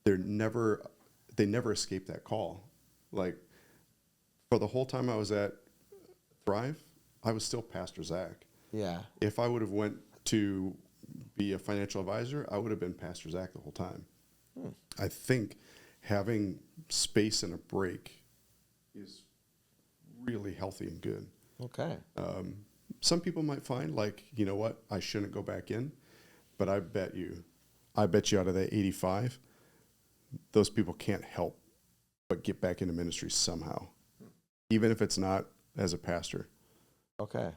they never escape that call. Like for the whole time I was at Thrive, I was still Pastor Zach. Yeah. If I would have went to be a financial advisor, I would have been Pastor Zach the whole time. I think having space and a break is really healthy and good. Okay. Some people might find like, you know what, I shouldn't go back in, but I bet you out of that 85, those people can't help but get back into ministry somehow, even if it's not as a pastor. Okay.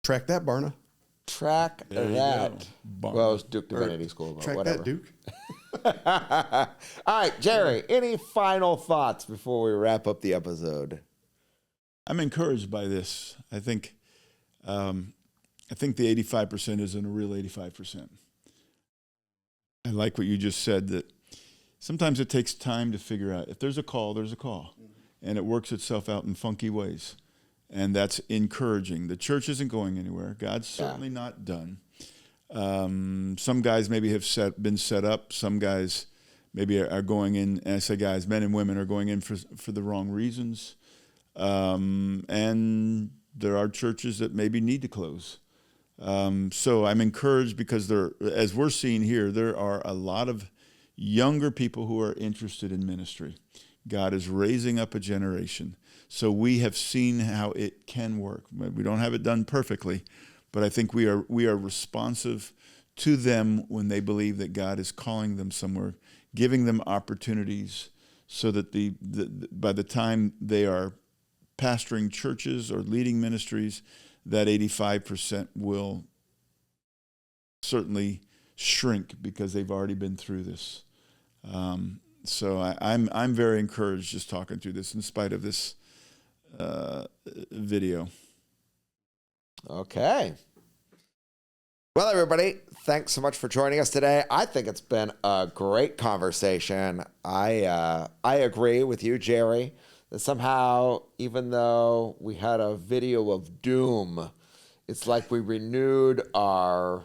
Track that, Barna. Track There you that. go. Well, it's Duke Divinity School, but Track whatever. that, Duke. All right, Jary, any final thoughts before we wrap up the episode? I'm encouraged by this. I think the 85% isn't a real 85%. I like what you just said, that sometimes it takes time to figure out if there's a call, there's a call, and it works itself out in funky ways. And that's encouraging. The church isn't going anywhere. God's certainly not done. Some guys maybe have been set up. Some guys maybe are going in, and I say guys, men and women are going in for the wrong reasons. And there are churches that maybe need to close. So I'm encouraged because as we're seeing here, there are a lot of younger people who are interested in ministry. God is raising up a generation. So we have seen how it can work. We don't have it done perfectly, but I think we are responsive to them when they believe that God is calling them somewhere, giving them opportunities so that by the time they are pastoring churches or leading ministries, that 85% will certainly shrink because they've already been through this. So I'm very encouraged just talking through this in spite of this video. Okay. Well, everybody, thanks so much for joining us today. I think it's been a great conversation. I agree with you, Jary, that somehow, even though we had a video of doom, it's like we renewed our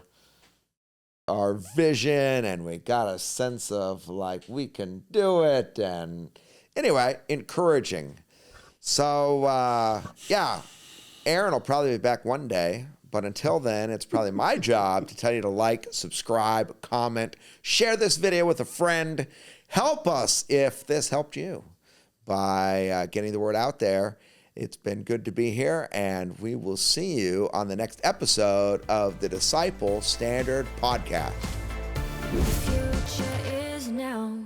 vision and we got a sense of like we can do it. And anyway, encouraging. So, Aaron will probably be back one day. But until then, it's probably my job to tell you to like, subscribe, comment, share this video with a friend. Help us if this helped you by getting the word out there. It's been good to be here, and we will see you on the next episode of the Disciple Standard Podcast. The future is now.